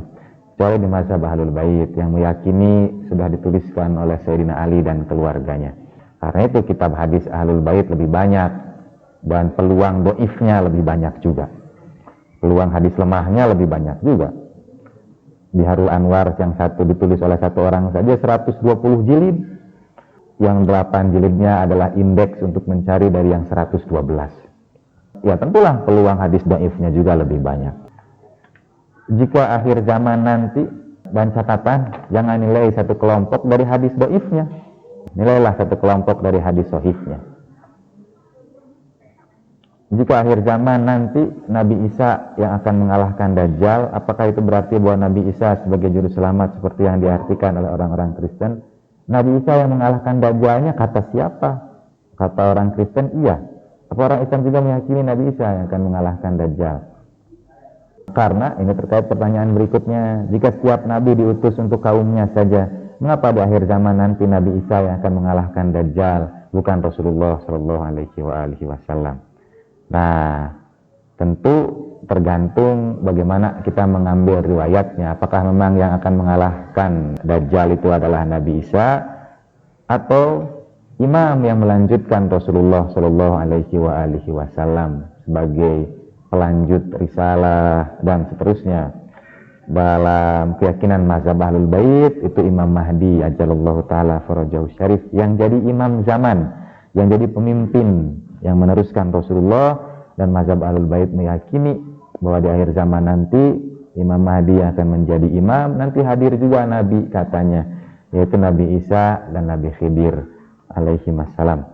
Kecuali di mazhab Ahlul Bait yang meyakini sudah dituliskan oleh Sayyidina Ali dan keluarganya. Karena itu kitab hadis Ahlul Bait lebih banyak dan peluang doifnya lebih banyak juga. Peluang hadis lemahnya lebih banyak juga. Biharul Anwar yang satu ditulis oleh satu orang saja 120 jilid. Yang 8 jilidnya adalah indeks untuk mencari dari yang 112. Ya tentulah peluang hadis doifnya juga lebih banyak. Jika akhir zaman nanti, dan catatan, jangan nilai satu kelompok dari hadis doifnya. Nilailah satu kelompok dari hadis sahihnya. Jika akhir zaman nanti Nabi Isa yang akan mengalahkan Dajjal, apakah itu berarti bahwa Nabi Isa sebagai juru selamat seperti yang diartikan oleh orang-orang Kristen? Nabi Isa yang mengalahkan Dajjalnya kata siapa? Kata orang Kristen, iya. Apa orang Islam juga meyakini Nabi Isa yang akan mengalahkan Dajjal? Karena ini terkait pertanyaan berikutnya, jika setiap Nabi diutus untuk kaumnya saja, mengapa di akhir zaman nanti Nabi Isa yang akan mengalahkan Dajjal, bukan Rasulullah Shallallahu Alaihi Wasallam? Nah, tentu tergantung bagaimana kita mengambil riwayatnya. Apakah memang yang akan mengalahkan Dajjal itu adalah Nabi Isa atau imam yang melanjutkan Rasulullah Shallallahu Alaihi Wasallam sebagai pelanjut risalah dan seterusnya. Dalam keyakinan mazhab Ahlul Bait itu Imam Mahdi ajalallahu taala farajahu syarif yang jadi imam zaman, yang jadi pemimpin yang meneruskan Rasulullah, dan mazhab Ahlul Bait meyakini bahwa di akhir zaman nanti Imam Mahdi yang akan menjadi imam, nanti hadir juga Nabi katanya, yaitu Nabi Isa dan Nabi Khidir alaihi wassalam.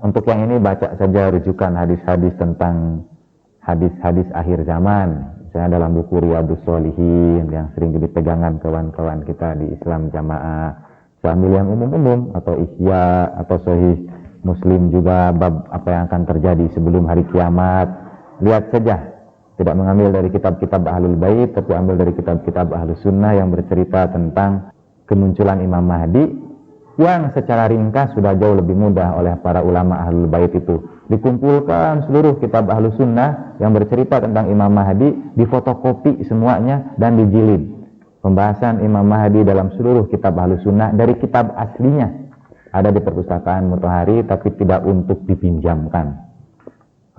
Untuk yang ini baca saja rujukan hadis-hadis tentang hadis-hadis akhir zaman, misalnya dalam buku Riyadhus Shalihin yang sering jadi pegangan kawan-kawan kita di Islam Jamaah, sambil yang umum-umum, atau Ihya, atau Sahih Muslim juga bab apa yang akan terjadi sebelum hari kiamat. Lihat saja, tidak mengambil dari kitab-kitab Ahlul Bait, tapi ambil dari kitab-kitab Ahlus Sunnah yang bercerita tentang kemunculan Imam Mahdi, yang secara ringkas sudah jauh lebih mudah oleh para ulama Ahlul Bait itu. Dikumpulkan seluruh kitab Ahlus Sunnah yang bercerita tentang Imam Mahdi, difotokopi semuanya dan dijilid. Pembahasan Imam Mahdi dalam seluruh kitab Ahlus Sunnah dari kitab aslinya ada di perpustakaan Mutahari, tapi tidak untuk dipinjamkan.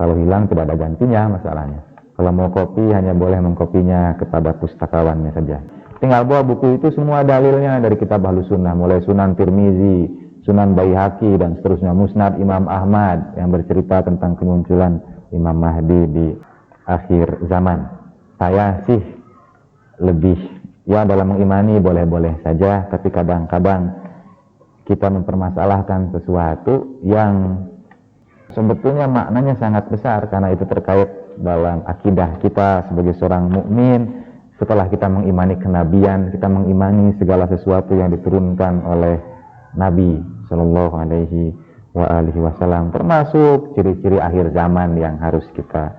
Kalau hilang tidak ada gantinya masalahnya. Kalau mau kopi hanya boleh mengkopinya kepada pustakawannya saja. Tinggal bawa buku itu semua dalilnya dari kitab Ahlus Sunnah, mulai Sunan Tirmizi, Sunan Baihaqi dan seterusnya, Musnad Imam Ahmad yang bercerita tentang kemunculan Imam Mahdi di akhir zaman. Saya sih lebih ya dalam mengimani boleh-boleh saja, tapi kadang-kadang kita mempermasalahkan sesuatu yang sebetulnya maknanya sangat besar, karena itu terkait dalam akidah kita sebagai seorang mukmin. Setelah kita mengimani kenabian, kita mengimani segala sesuatu yang diturunkan oleh Nabi Shallallahu Alaihi Wasallam, termasuk ciri-ciri akhir zaman yang harus kita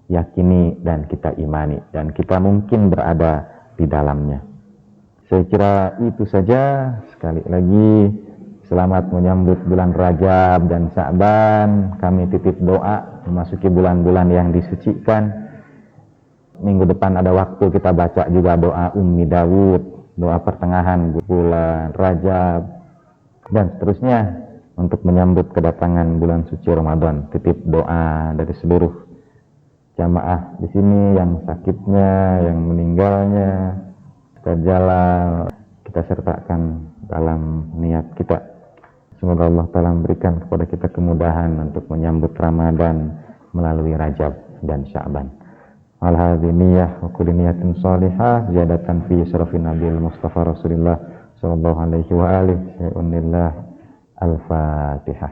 yakini dan kita imani, dan kita mungkin berada di dalamnya. Saya kira itu saja. Sekali lagi selamat menyambut bulan Rajab dan Sya'ban. Kami titip doa memasuki bulan-bulan yang disucikan. Minggu depan ada waktu kita baca juga doa Ummi Dawud, doa pertengahan bulan Rajab dan seterusnya untuk menyambut kedatangan bulan suci Ramadan. Titip doa dari seluruh jamaah di sini, yang sakitnya, yang meninggalnya, kita sertakan dalam niat kita. Semoga Allah Ta'ala memberikan kepada kita kemudahan untuk menyambut Ramadan melalui Rajab dan Sya'ban. Al-hadhi niyah wa kulli niyatin salihah ziyadatan fi syarafin Nabil Mustafa Rasulullah sallallahu alaihi wa alihi. Al-Fatihah.